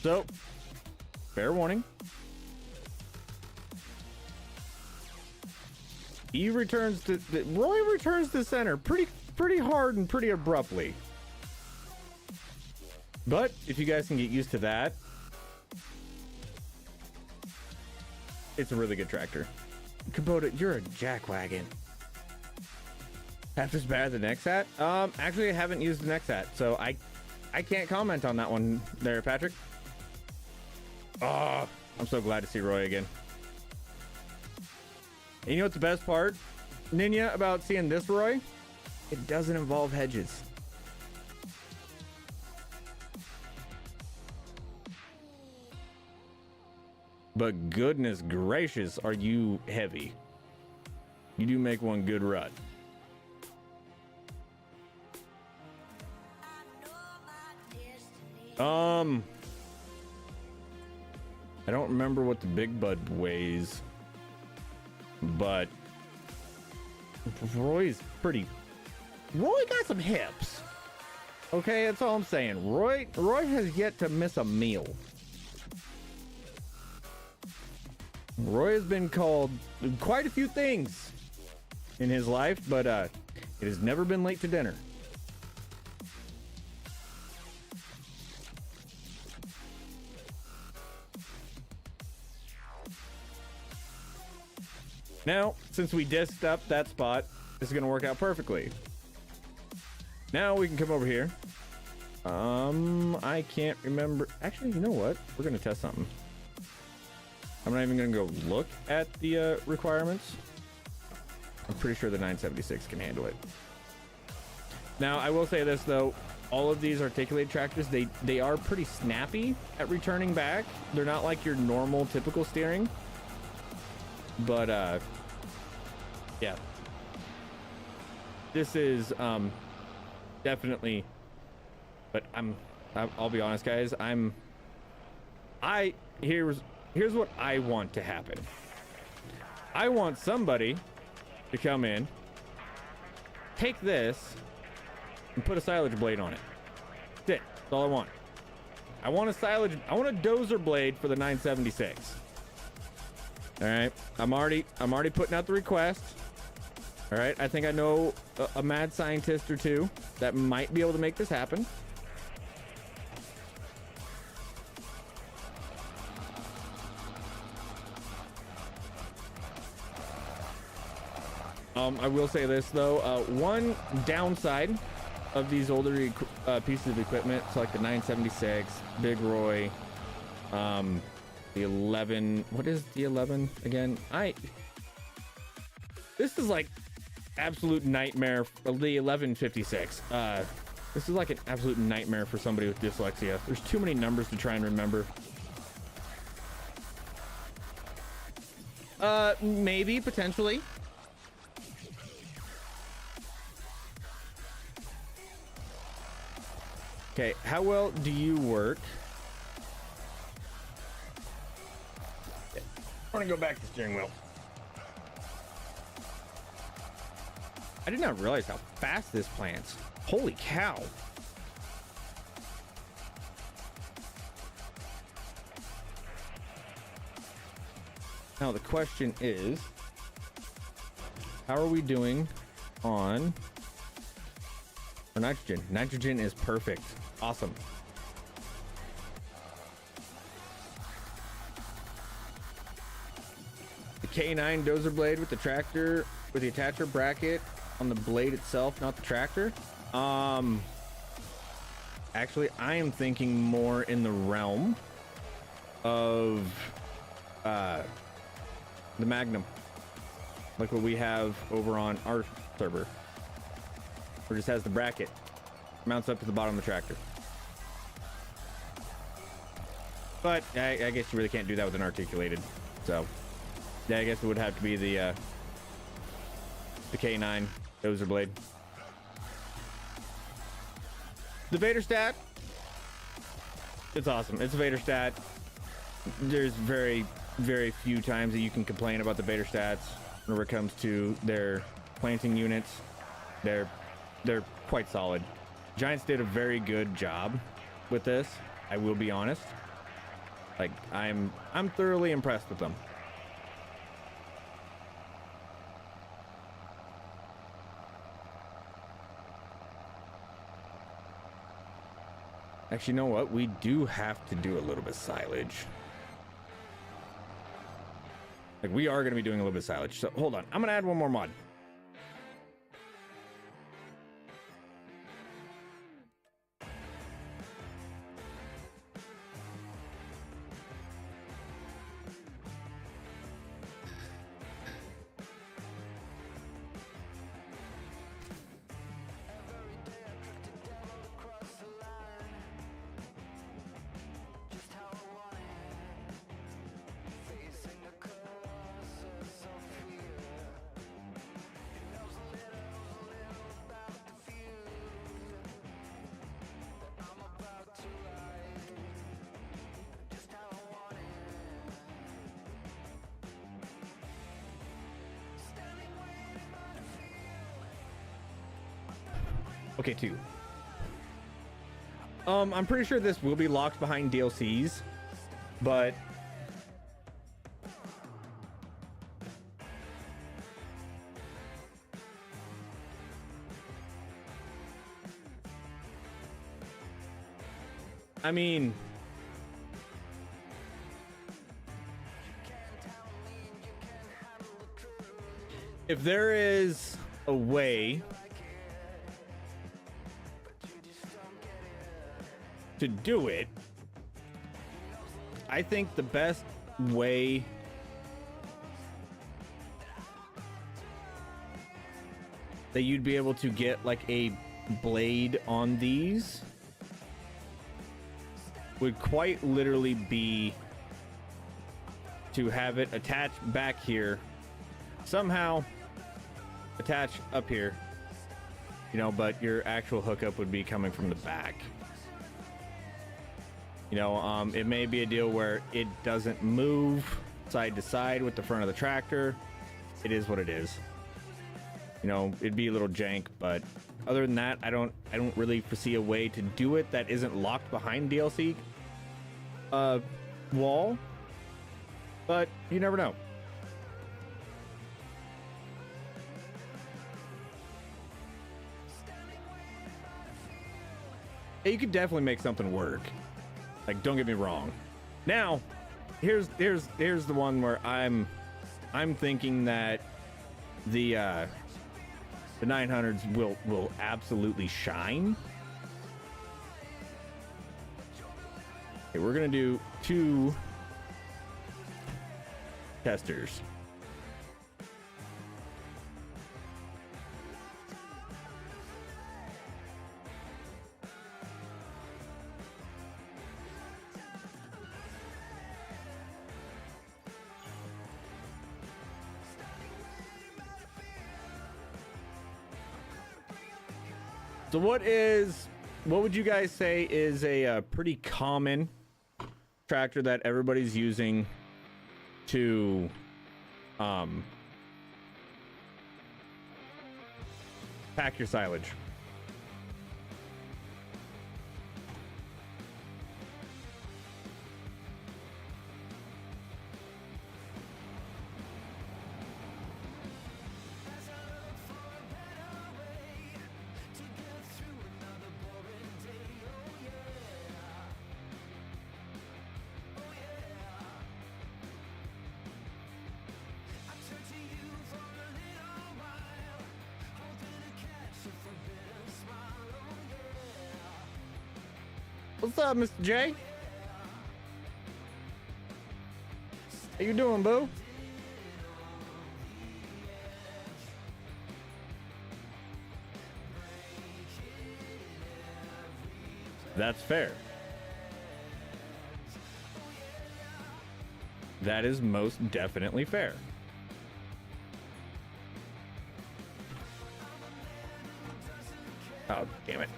So, fair warning. Roy returns to center pretty hard and pretty abruptly. But if you guys can get used to that, it's a really good tractor. Kubota, you're a jackwagon. Half as bad as the Nexat? Actually, I haven't used the Nexat, so I can't comment on that one there, Patrick. Oh, I'm so glad to see Roy again. And you know what's the best part, Ninja, about seeing this Roy? It doesn't involve hedges. But goodness gracious, are you heavy. You do make one good rut. I don't remember what the Big Bud weighs, but Roy got some hips. Okay, that's all I'm saying. Roy has yet to miss a meal. Roy has been called quite a few things in his life, but it has never been late to dinner. Now, since we disked up that spot, this is going to work out perfectly. Now we can come over here. I can't remember. Actually, you know what? We're going to test something. I'm not even going to go look at the requirements. I'm pretty sure the 976 can handle it. Now, I will say this, though. all of these articulated tractors, they are pretty snappy at returning back. They're not like your normal typical steering, but yeah, this is definitely, but I'll be honest, guys, here's what I want to happen. I want somebody to come in, take this, and put a silage blade on it. That's it. That's all I want. I want a dozer blade for the 976. All right. I'm already putting out the request. All right. I think I know a mad scientist or two that might be able to make this happen. I will say this though, one downside of these older pieces of equipment, so like the 976, Big Roy, the 11, what is the 11 again? This is like absolute nightmare. The 1156. This is like an absolute nightmare for somebody with dyslexia. There's too many numbers to try and remember. Maybe, potentially. Okay, how well do you work? I want to go back to steering wheel. I did not realize how fast this plants. Holy cow. Now the question is, how are we doing on our nitrogen? Nitrogen is perfect. Awesome. The K9 dozer blade with the tractor, with the attacher bracket on the blade itself, not the tractor. Actually, I am thinking more in the realm of the Magnum, like what we have over on our server, where it just has the bracket, mounts up to the bottom of the tractor. But I guess you really can't do that with an articulated, so yeah, I guess it would have to be the K9 dozer blade. The Vader stat, it's awesome. It's a Vader stat. There's very, very few times that you can complain about the Vader stats whenever it comes to their planting units. They're quite solid. Giants did a very good job with this, I will be honest. Like, I'm thoroughly impressed with them. Actually, you know what? We do have to do a little bit of silage. Like, we are going to be doing a little bit of silage. So, hold on. I'm going to add one more mod. Okay, 2. I'm pretty sure this will be locked behind DLCs, but I mean, if there is a way to do it, I think the best way that you'd be able to get like a blade on these would quite literally be to have it attached back here, somehow attach up here, you know, but your actual hookup would be coming from the back. You know, it may be a deal where it doesn't move side to side with the front of the tractor. It is what it is. You know, it'd be a little jank, but other than that, I don't really foresee a way to do it that isn't locked behind DLC wall. But you never know. You could definitely make something work. Like, don't get me wrong. Now, here's the one where I'm thinking that the 900s will absolutely shine. Okay, we're gonna do 2 testers. So what would you guys say is a pretty common tractor that everybody's using to pack your silage? What's up, Mr. J? How you doing, boo? That's fair. That is most definitely fair. Oh, damn it.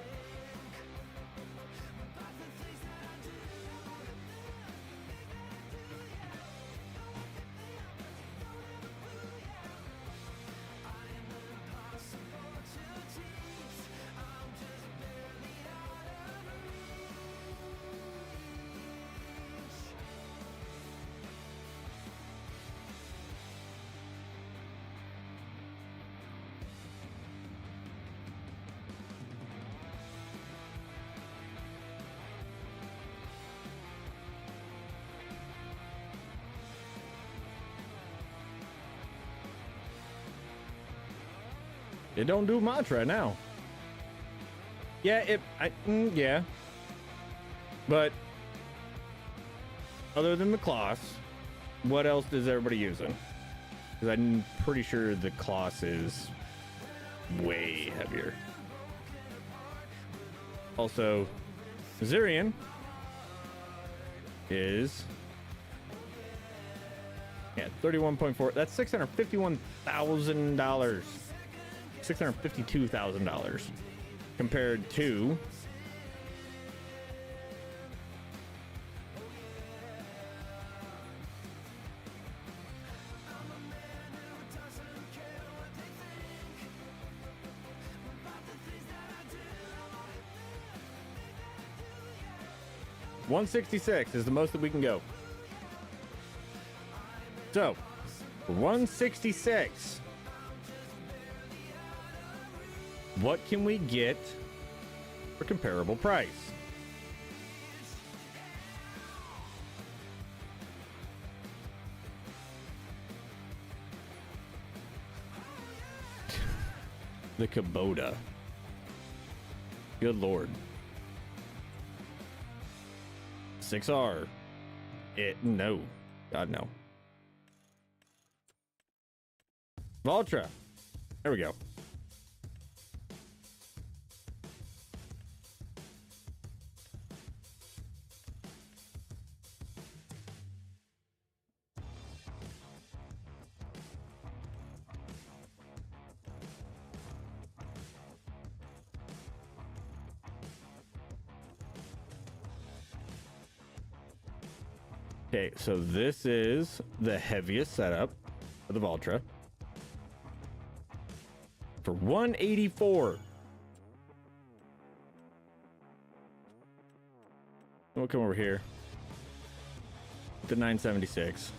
It don't do much right now. Yeah, yeah. But other than the cloths, what else is everybody using? Because I'm pretty sure the cloth is way heavier. Also, Zirian is 31.4. That's $651,000. $652,000 compared to $166 is the most that we can go. So, $166. What can we get for comparable price? The Kubota. Good Lord. 6R. No. God, no. Valtra. There we go. Okay, so this is the heaviest setup of the Valtra for 184. We'll come over here. The 976.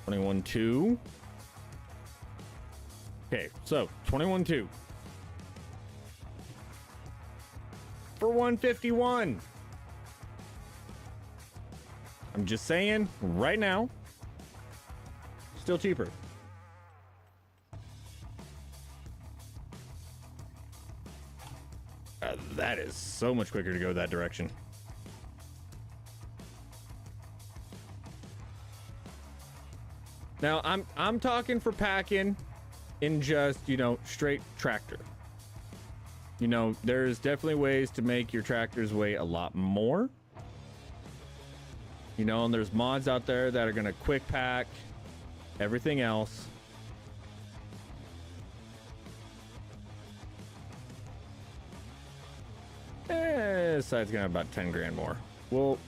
$21,200. Okay, so $21,200 for $151. I'm just saying right now, still cheaper. That is so much quicker to go that direction. Now I'm talking for packing in just, you know, straight tractor. You know, there's definitely ways to make your tractors weigh a lot more. You know, and there's mods out there that are gonna quick pack everything else. This side's gonna have about 10 grand more. Well,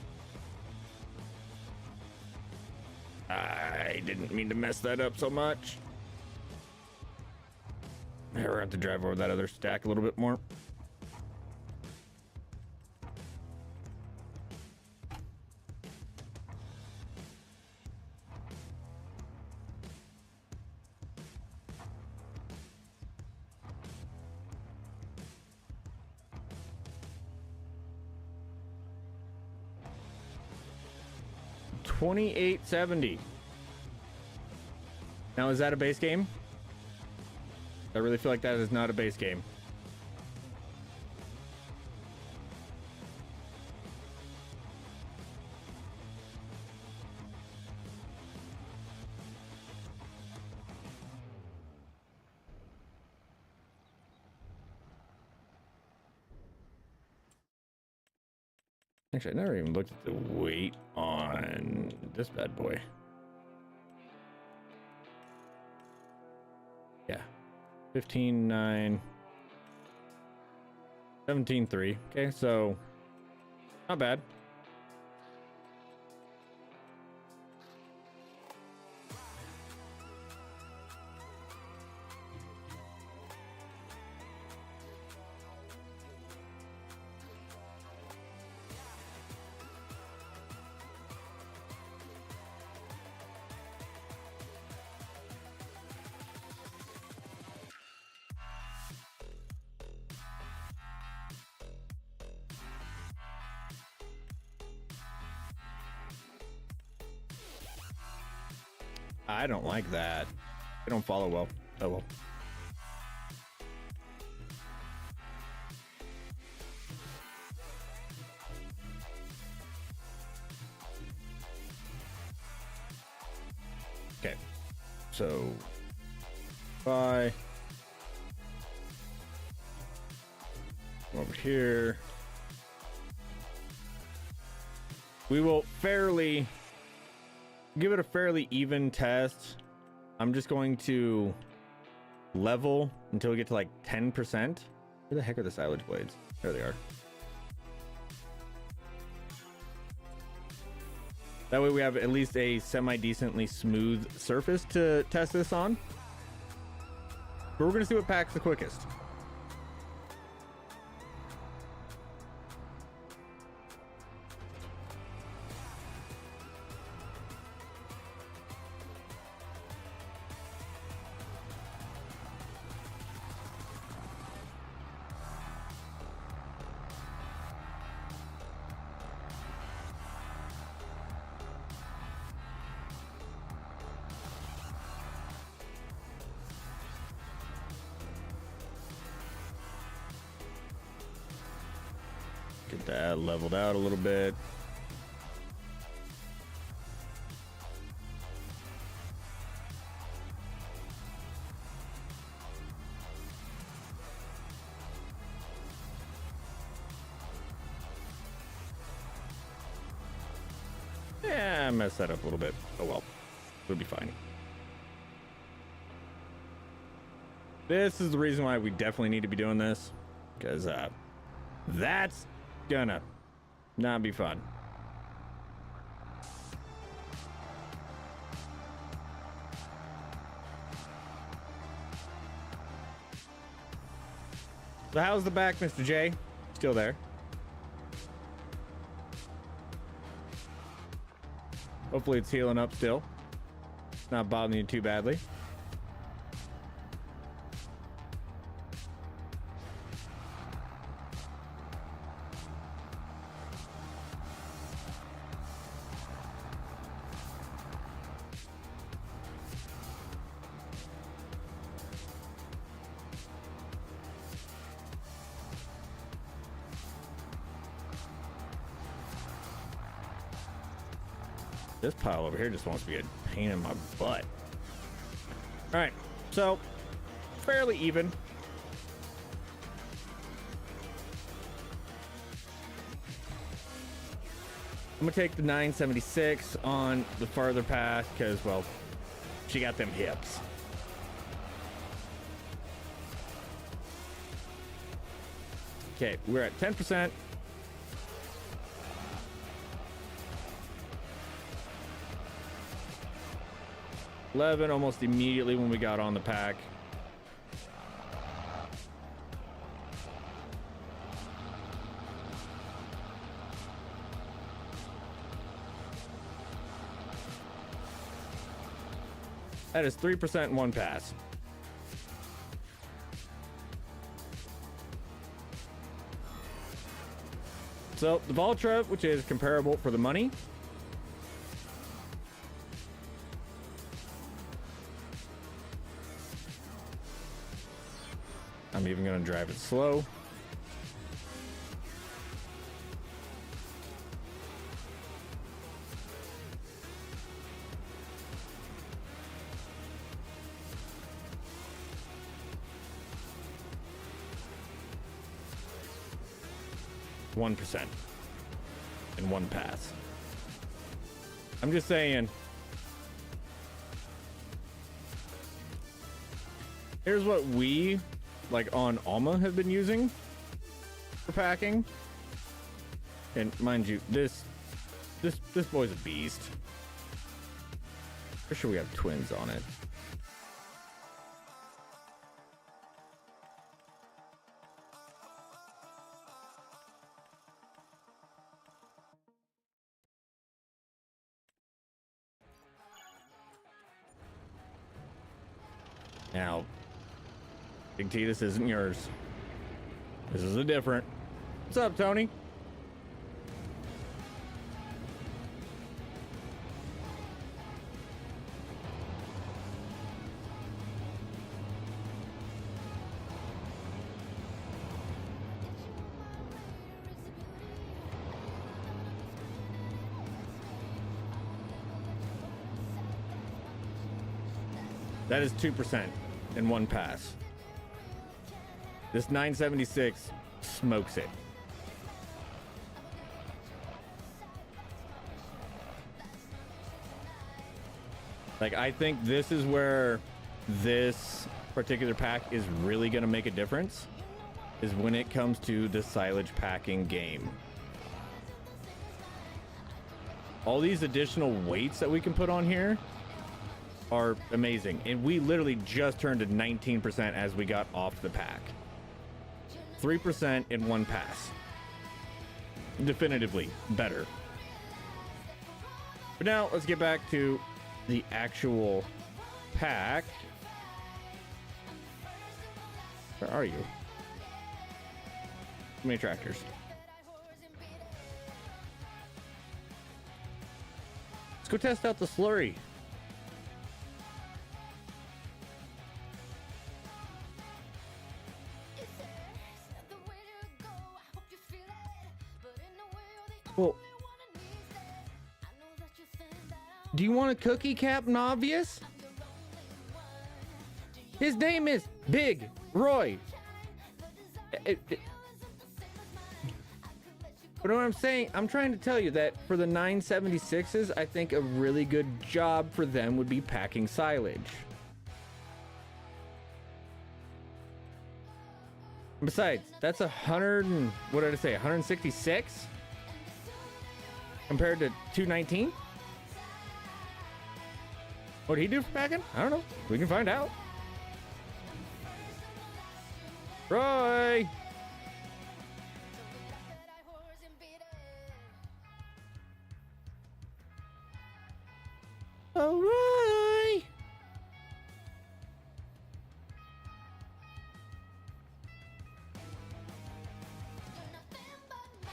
I didn't mean to mess that up so much. We're gonna have to drive over that other stack a little bit more. $28.70. Now, is that a base game? I really feel like that is not a base game. Actually, I never even looked at the weight on this bad boy. Yeah. 15.9. 17.3. Okay, so not bad. I don't like that. They don't follow well. Oh well. Okay. So bye. Over here. We will give it a fairly even test. I'm just going to level until we get to like 10%. Where the heck are the silage blades? There they are. That way we have at least a semi-decently smooth surface to test this on. But we're gonna see what packs the quickest. Get that leveled out a little bit. I messed that up a little bit. Oh well, it'll be fine. This is the reason why we definitely need to be doing this, because that's gonna not be fun. So how's the back, Mr. J? Still there? Hopefully it's healing up still. Not bothering you too badly. This pile over here just wants to be a pain in my butt. All right, so fairly even. I'm gonna take the 976 on the farther path because, well, she got them hips. Okay, we're at 10%. Almost immediately when we got on the pack. That is 3% in one pass. So the Valtra, which is comparable for the money. I'm even going to drive it slow. One 1% in one pass. I'm just saying. Here's what we, like on Alma, have been using for packing. And mind you, this boy's a beast. For sure we have twins on it. Now, Big T, this isn't yours. This is a different. What's up, Tony? That is 2% in one pass. This 976 smokes it. Like, I think this is where this particular pack is really going to make a difference, is when it comes to the silage packing game. All these additional weights that we can put on here are amazing, and we literally just turned to 19% as we got off the pack. 3% in one pass. Definitively better. But now let's get back to the actual pack. Where are you? How many tractors? Let's go test out the slurry. Well, do you want a cookie, Captain Obvious? His name is Big Roy. What But what I'm saying, I'm trying to tell you that for the 976s, I think a really good job for them would be packing silage. Besides, that's 100 and, what did I say, 166 compared to 219. What did he do for packing? I don't know. We can find out. Roy! Oh, Roy!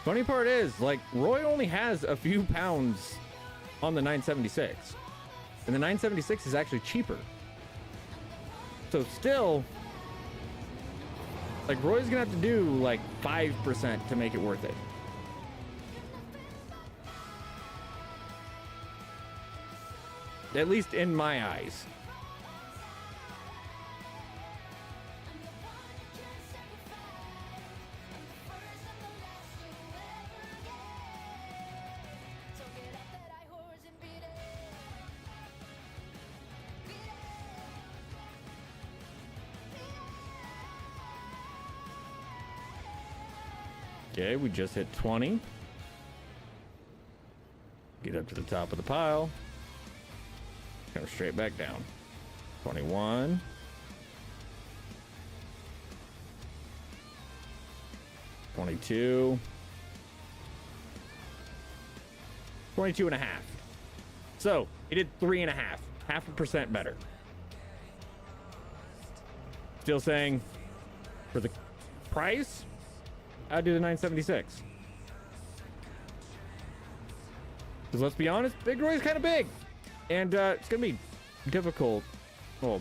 Funny part is, like, Roy only has a few pounds on the 976. And the 976 is actually cheaper. So still, like, Roy's gonna have to do like 5% to make it worth it. At least in my eyes. Okay, we just hit 20. Get up to the top of the pile. Come straight back down. 21. 22. 22 and a half. So it did 3.5. 0.5% better. Still saying for the price, I'd do the 976. Because let's be honest, Big Roy's kind of big. And it's going to be difficult, well,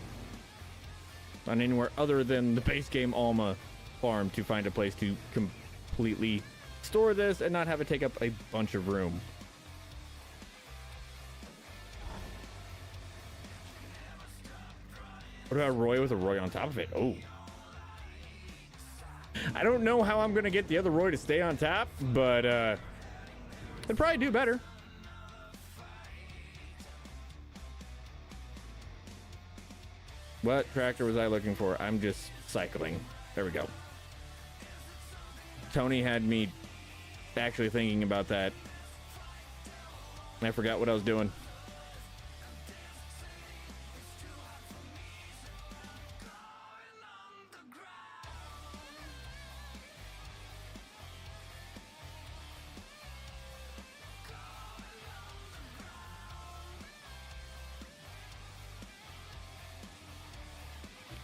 on anywhere other than the base game Alma farm to find a place to completely store this and not have it take up a bunch of room. What about Roy with a Roy on top of it? Oh. I don't know how I'm going to get the other Roy to stay on top, but it'd probably do better. What tractor was I looking for? I'm just cycling. There we go. Tony had me actually thinking about that. And I forgot what I was doing.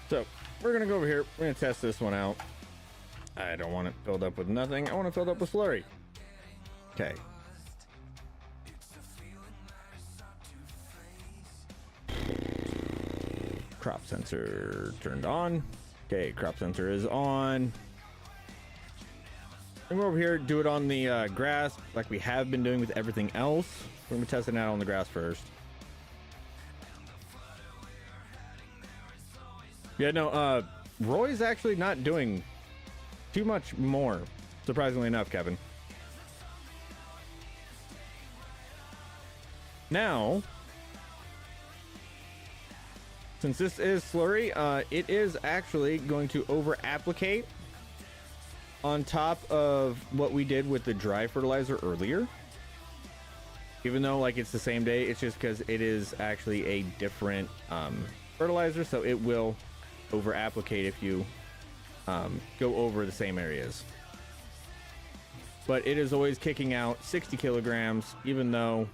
So we're gonna go over here. We're gonna test this one out. I don't want it filled up with nothing. I want it filled up with slurry. Okay. Crop sensor turned on. Okay, crop sensor is on. And we're over here, do it on the grass like we have been doing with everything else. We're gonna be testing it out on the grass first. Yeah, no, Roy's actually not doing too much more, surprisingly enough, Kevin. Now, since this is slurry, it is actually going to over-applicate on top of what we did with the dry fertilizer earlier. Even though, like, it's the same day, it's just because it is actually a different fertilizer, so it will over applicate if you go over the same areas. But it is always kicking out 60 kilograms, even though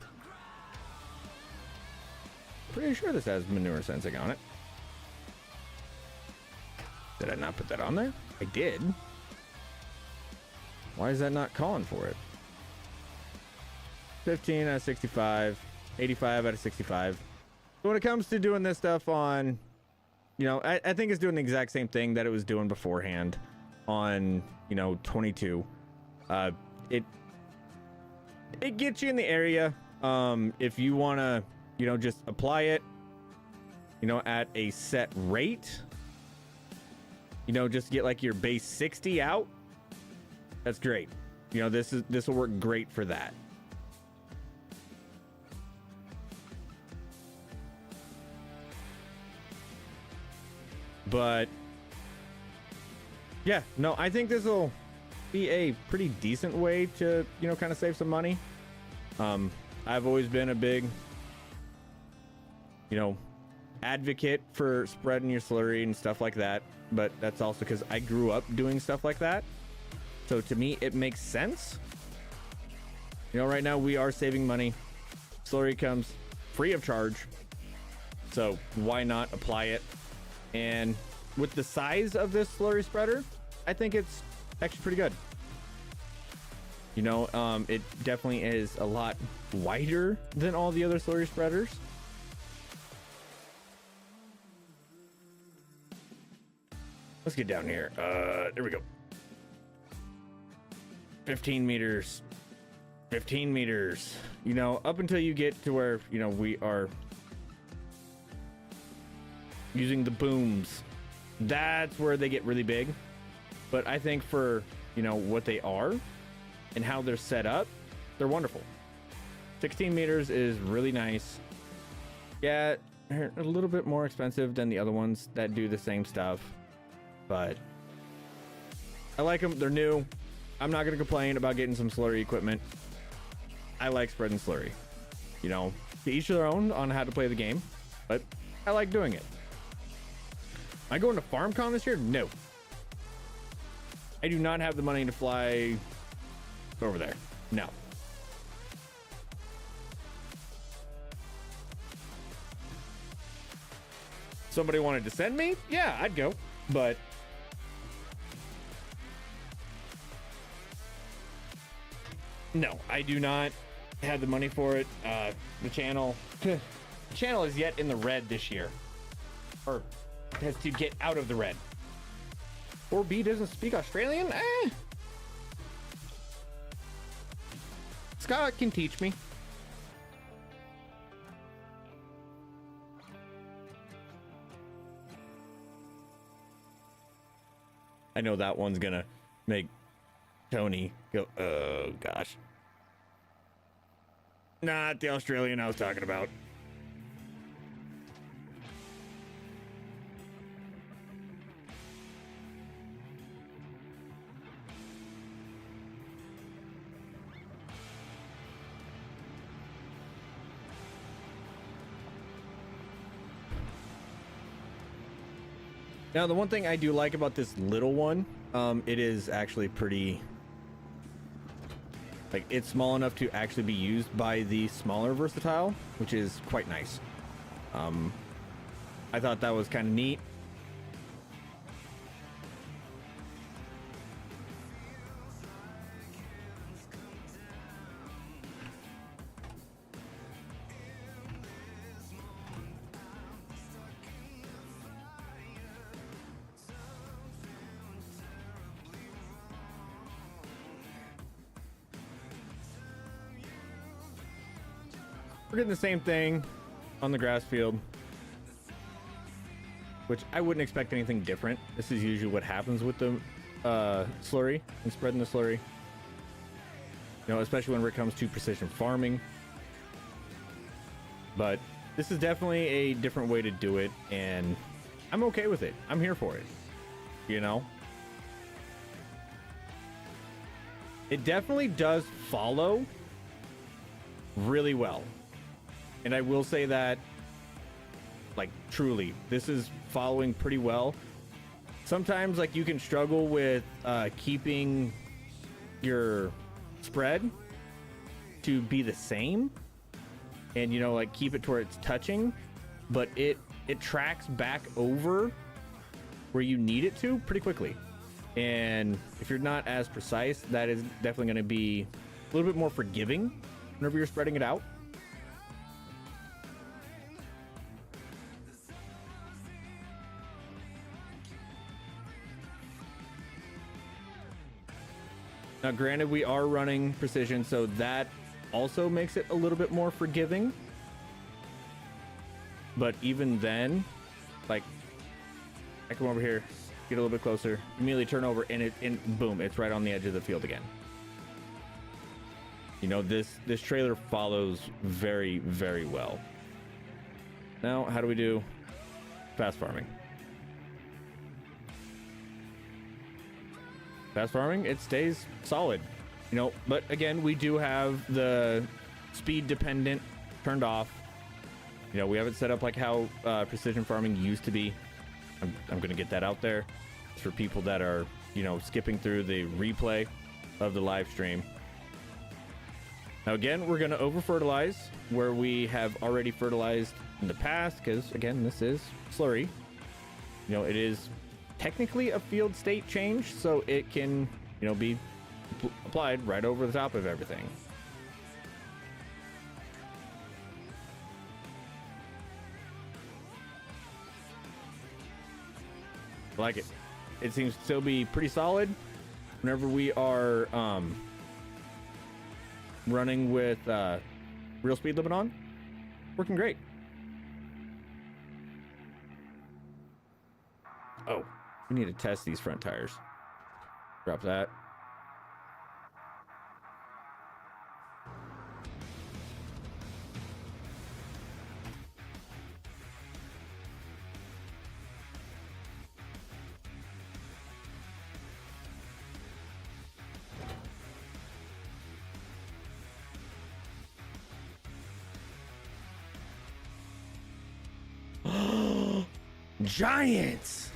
pretty sure this has manure sensing on it. Did I not put that on there? I did. Why is that not calling for it? 15 out of 65, 85 out of 65. So when it comes to doing this stuff on, you know, I think it's doing the exact same thing that it was doing beforehand on, you know, 22. It gets you in the area. If you want to, you know, just apply it, you know, at a set rate, you know, just get like your base 60 out. That's great. You know, this will work great for that. But yeah, no, I think this will be a pretty decent way to, you know, kind of save some money. I've always been a big, you know, advocate for spreading your slurry and stuff like that, but that's also because I grew up doing stuff like that. So to me, it makes sense. You know, right now we are saving money. Slurry comes free of charge, so why not apply it? And with the size of this slurry spreader, I think it's actually pretty good. You know, it definitely is a lot wider than all the other slurry spreaders. Let's get down here. There we go. 15 meters. 15 meters. You know, up until you get to where, you know, we are using the booms. That's where they get really big. But I think for, you know, what they are and how they're set up, they're wonderful. 16 meters is really nice. Yeah, they're a little bit more expensive than the other ones that do the same stuff, but I like them. They're new. I'm not going to complain about getting some slurry equipment. I like spreading slurry. You know, to each their own on how to play the game, but I like doing it. Am I going to FarmCon this year? No. I do not have the money to fly over there. No. Somebody wanted to send me? Yeah, I'd go. But no, I do not have the money for it. The channel is yet in the red this year, or has to get out of the red. 4B doesn't speak Australian? Scott can teach me. I know that one's gonna make Tony go, oh gosh. Not the Australian I was talking about. Now, the one thing I do like about this little one, it is actually pretty, like, it's small enough to actually be used by the smaller Versatile, which is quite nice. I thought that was kind of neat. We're getting the same thing on the grass field, which I wouldn't expect anything different. This is usually what happens with the slurry and spreading the slurry. You know, especially when it comes to precision farming. But this is definitely a different way to do it, and I'm okay with it. I'm here for it. You know? It definitely does follow really well. And I will say that, like, truly, this is following pretty well. Sometimes, like, you can struggle with keeping your spread to be the same, and, you know, like, keep it to where it's touching, but it tracks back over where you need it to pretty quickly. And if you're not as precise, that is definitely going to be a little bit more forgiving whenever you're spreading it out. Now, granted, we are running precision, so that also makes it a little bit more forgiving. But even then, like, I come over here, get a little bit closer, immediately turn over, and boom, it's right on the edge of the field again. You know, this trailer follows very, very well. Now, how do we do fast farming? Fast farming, it stays solid, you know, but again, we do have the speed dependent turned off. You know, we have it set up like how precision farming used to be. I'm going to get that out there for people that are, you know, skipping through the replay of the live stream. Now, again, we're going to over fertilize where we have already fertilized in the past, because again, this is slurry. You know, it is technically a field state change, so it can, you know, be applied right over the top of everything. I like it. It seems to still be pretty solid whenever we are running with real speed limit on. Working great. Oh, we need to test these front tires. Drop that. Giants!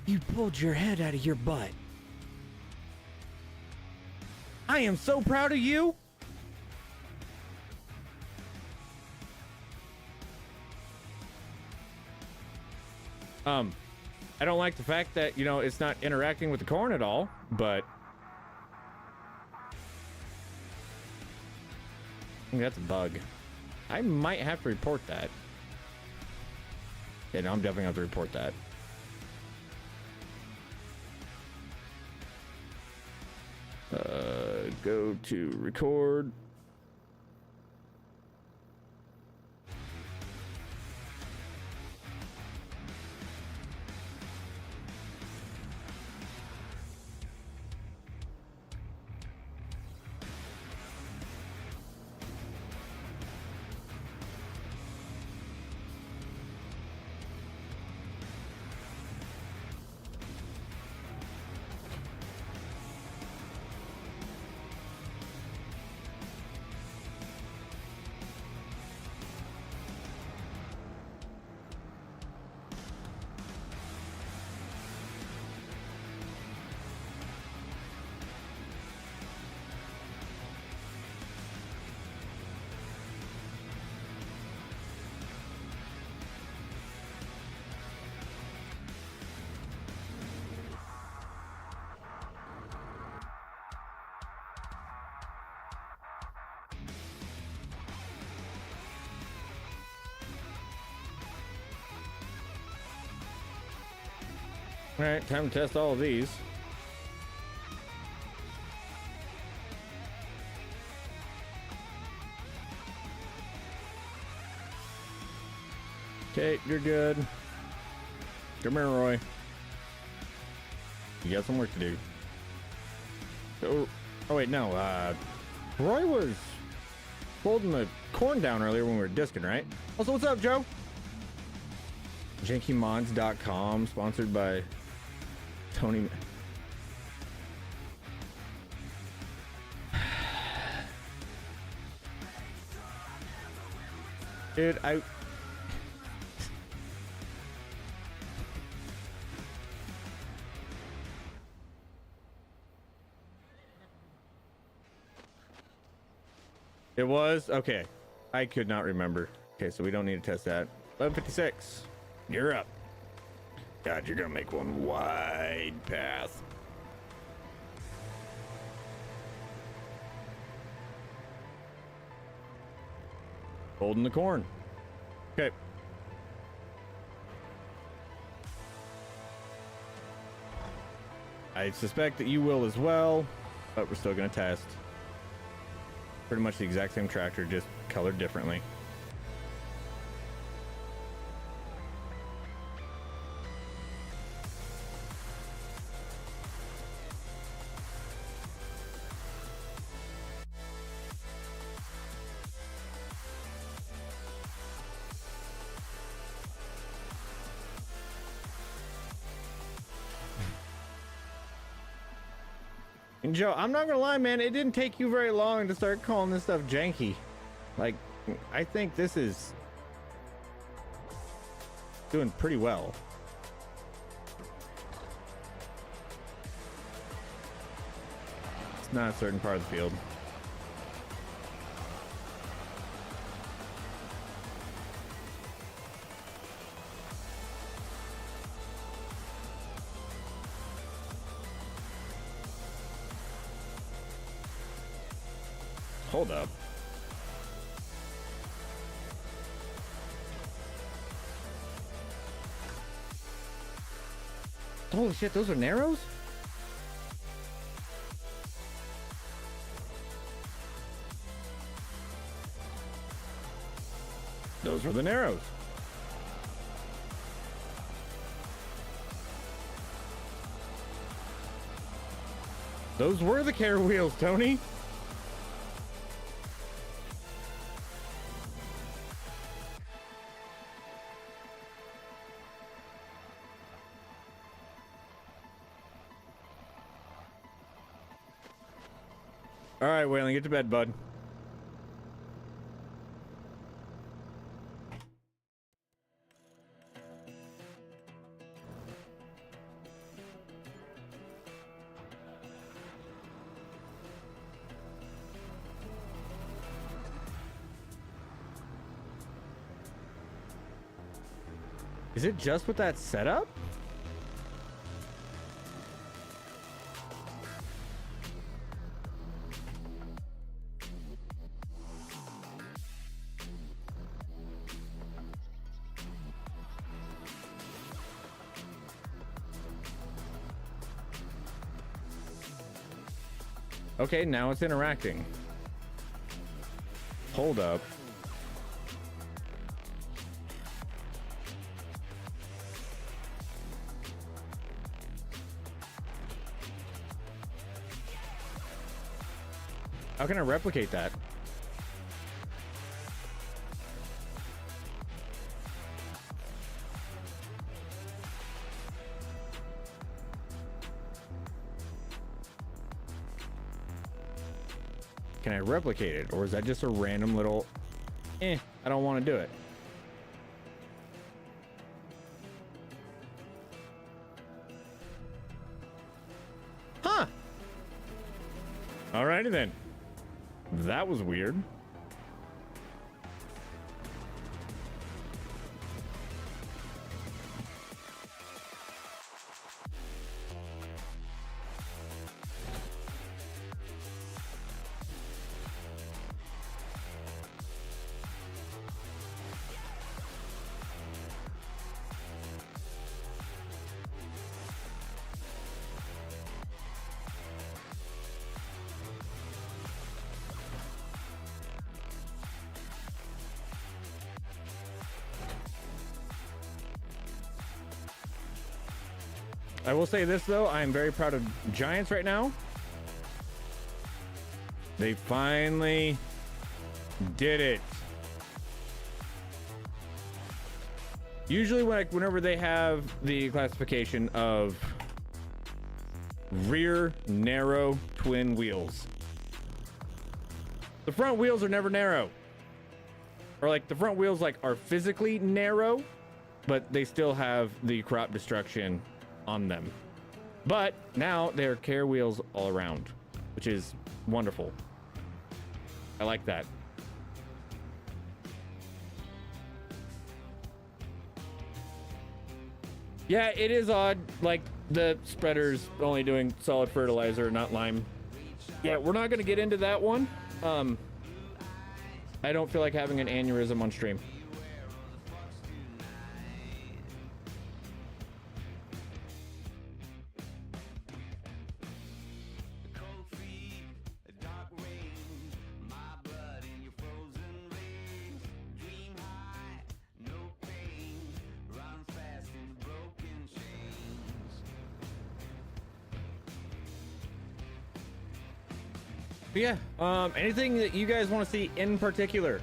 You pulled your head out of your butt. I am so proud of you. I don't like the fact that, you know, it's not interacting with the corn at all, but I think that's a bug. I might have to report that. Yeah, no, I'm definitely going to have to report that. Go to record. All right, time to test all of these. Okay, you're good. Come here, Roy. You got some work to do. Oh wait, no. Roy was holding the corn down earlier when we were disking, right? Also, what's up, Joe? JankyMods.com, sponsored by Tony. Dude, It was? Okay. I could not remember. Okay, so we don't need to test that. 1156. You're up. God, you're gonna make one wide path. Holding the corn. Okay. I suspect that you will as well, but we're still gonna test. Pretty much the exact same tractor, just colored differently. And Joe, I'm not gonna lie, man, it didn't take you very long to start calling this stuff janky. Like, I think this is doing pretty well. It's not a certain part of the field. Hold up. Holy shit, those are narrows? Those were the narrows. Those were the care wheels, Tony. All right, Waylon, get to bed, bud. Is it just with that setup? Okay, now it's interacting. Hold up. How can I replicate that? Can I replicate it? Or is that just a random little, I don't want to do it. Huh. Alrighty then. That was weird. I will say this though, I am very proud of Giants right now. They finally did it. Usually whenever they have the classification of rear narrow twin wheels, the front wheels are never narrow. Or like the front wheels like are physically narrow, but they still have the crop destruction on them. But now they're care wheels all around, which is wonderful. I like that. Yeah, it is odd, like the spreader's only doing solid fertilizer, not lime. Yeah, we're not going to get into that one. I don't feel like having an aneurysm on stream. But yeah, anything that you guys want to see in particular?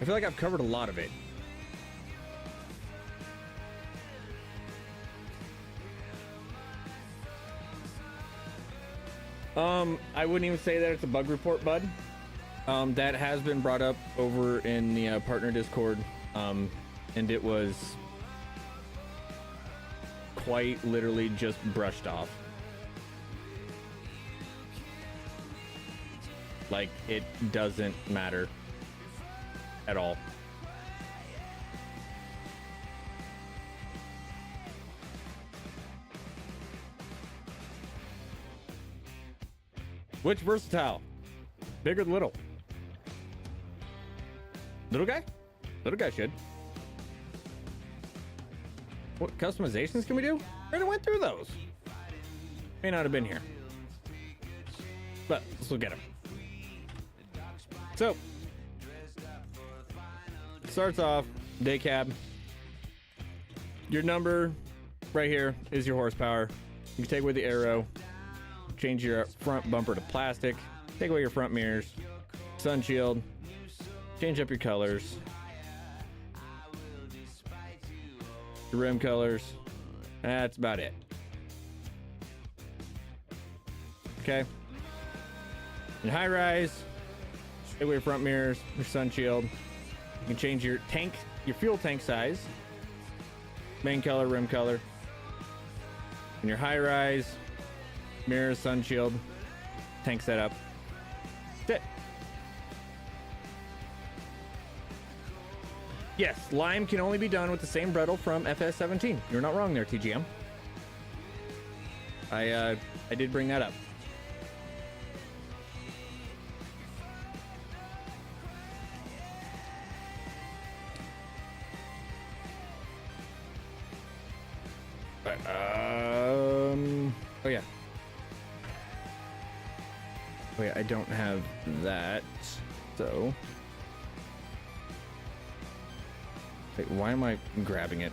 I feel like I've covered a lot of it. I wouldn't even say that it's a bug report, bud. That has been brought up over in the partner Discord, and it was quite literally just brushed off. Like, it doesn't matter at all. Which versatile? Big or little? Little guy? Little guy should. What customizations can we do? I already went through those. May not have been here. But let's look at them. So, starts off, day cab. Your number right here is your horsepower. You can take away the arrow, change your front bumper to plastic, take away your front mirrors, sun shield, change up your colors, your rim colors. That's about it. Okay. In high rise, take away your front mirrors, your sun shield. You can change your tank, your fuel tank size, main color, rim color. In your high rise, mirrors, sun shield, tank setup. That's it. Yes, lime can only be done with the same brittle from FS17. You're not wrong there, TGM. I did bring that up. Oh yeah. Oh yeah, I don't have that, so. Wait, why am I grabbing it?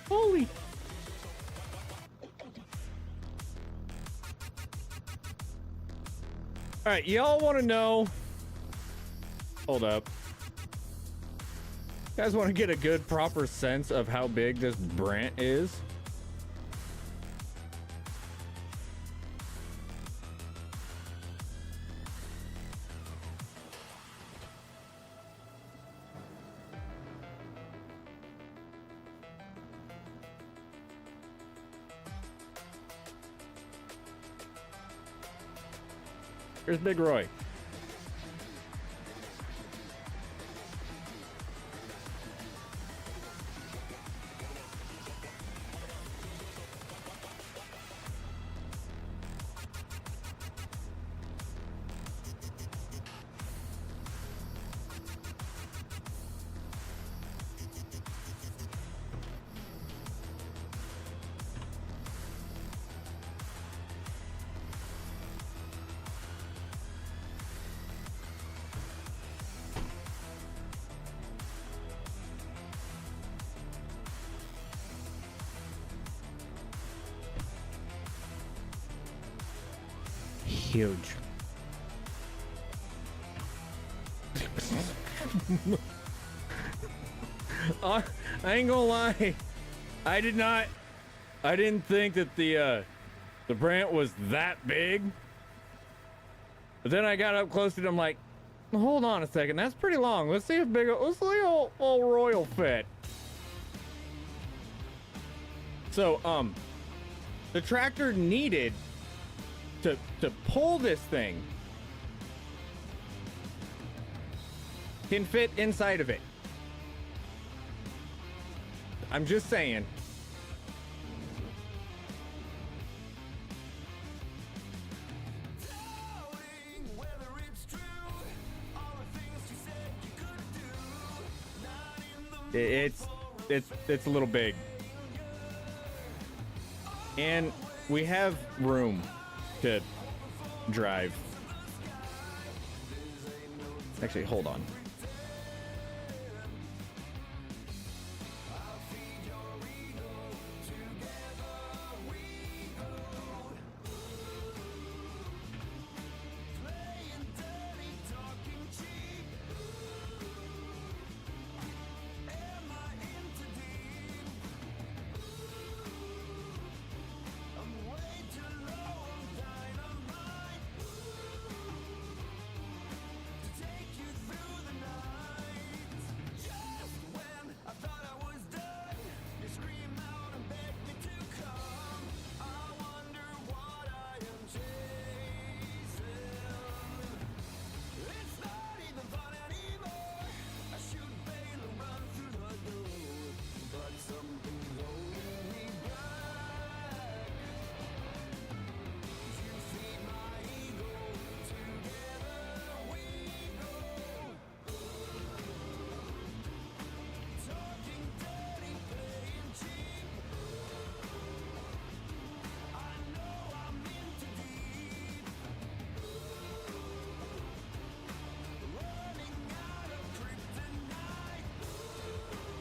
Holy. All right, y'all want to know? Hold up. You guys want to get a good proper sense of how big this Brant is? Here's Big Roy. Huge. I ain't gonna lie. I didn't think that the Brant was that big. But then I got up close to it. I'm like, hold on a second. That's pretty long. Let's see if let's see how old Roy will fit. So, the tractor needed to pull this thing can fit inside of it. I'm just saying. It's a little big. And we have room to drive. Actually, hold on.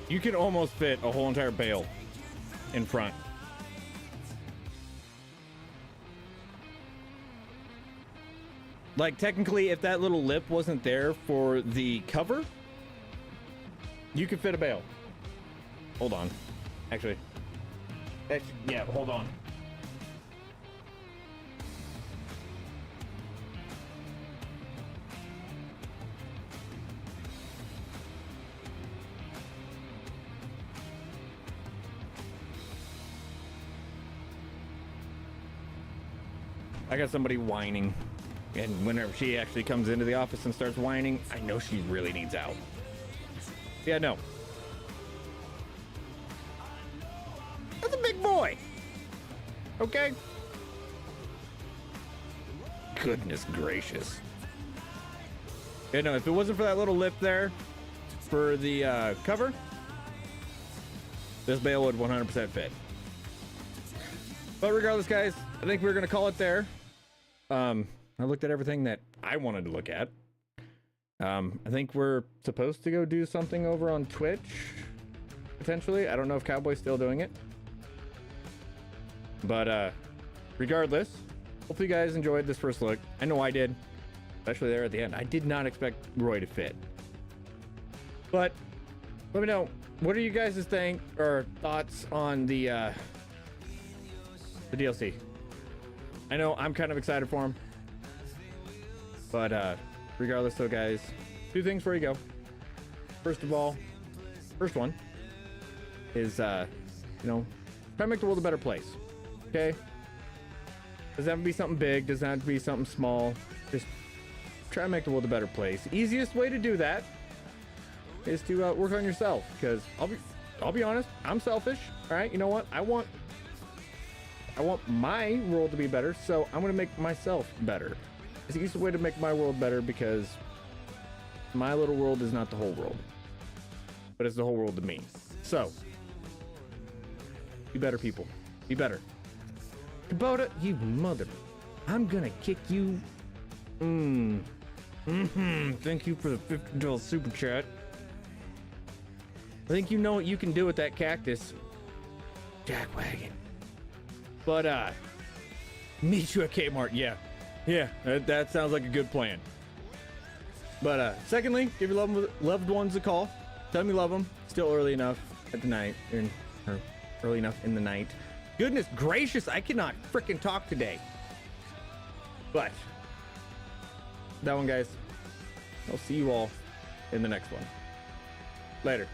You can almost fit a whole entire bale in front. Like, technically, if that little lip wasn't there for the cover, you could fit a bale. Hold on. Actually, yeah, hold on. I got somebody whining, and whenever she actually comes into the office and starts whining, I know she really needs out. Yeah, no. That's a big boy. Okay. Goodness gracious. Yeah, no, if it wasn't for that little lip there for the cover, this bale would 100% fit. But regardless, guys, I think we're going to call it there. I looked at everything that I wanted to look at. I think we're supposed to go do something over on Twitch, potentially. I don't know if Cowboy's still doing it. But regardless, hopefully you guys enjoyed this first look. I know I did, especially there at the end. I did not expect Roy to fit. But let me know, what are you guys' thoughts on the DLC? I know I'm kind of excited for him, but regardless, though, guys, two things before you go. First of all, first one is try to make the world a better place. Okay, doesn't have to be something big, doesn't have to be something small. Just try to make the world a better place. Easiest way to do that is to work on yourself, because I'll be honest, I'm selfish. All right, you know what? I want my world to be better, so I'm gonna make myself better. It's the easiest way to make my world better, because my little world is not the whole world, but it's the whole world to me. So be better, people. Be better. Kubota, you mother! I'm gonna kick you. Thank you for the $50 super chat. I think you know what you can do with that cactus, jackwagon. But meet you at Kmart. Yeah, that sounds like a good plan. But secondly, give your loved ones a call. Tell them you love them. Still early enough at the night, or early enough in the night. Goodness gracious, I cannot freaking talk today. But that one, guys. I'll see you all in the next one. Later.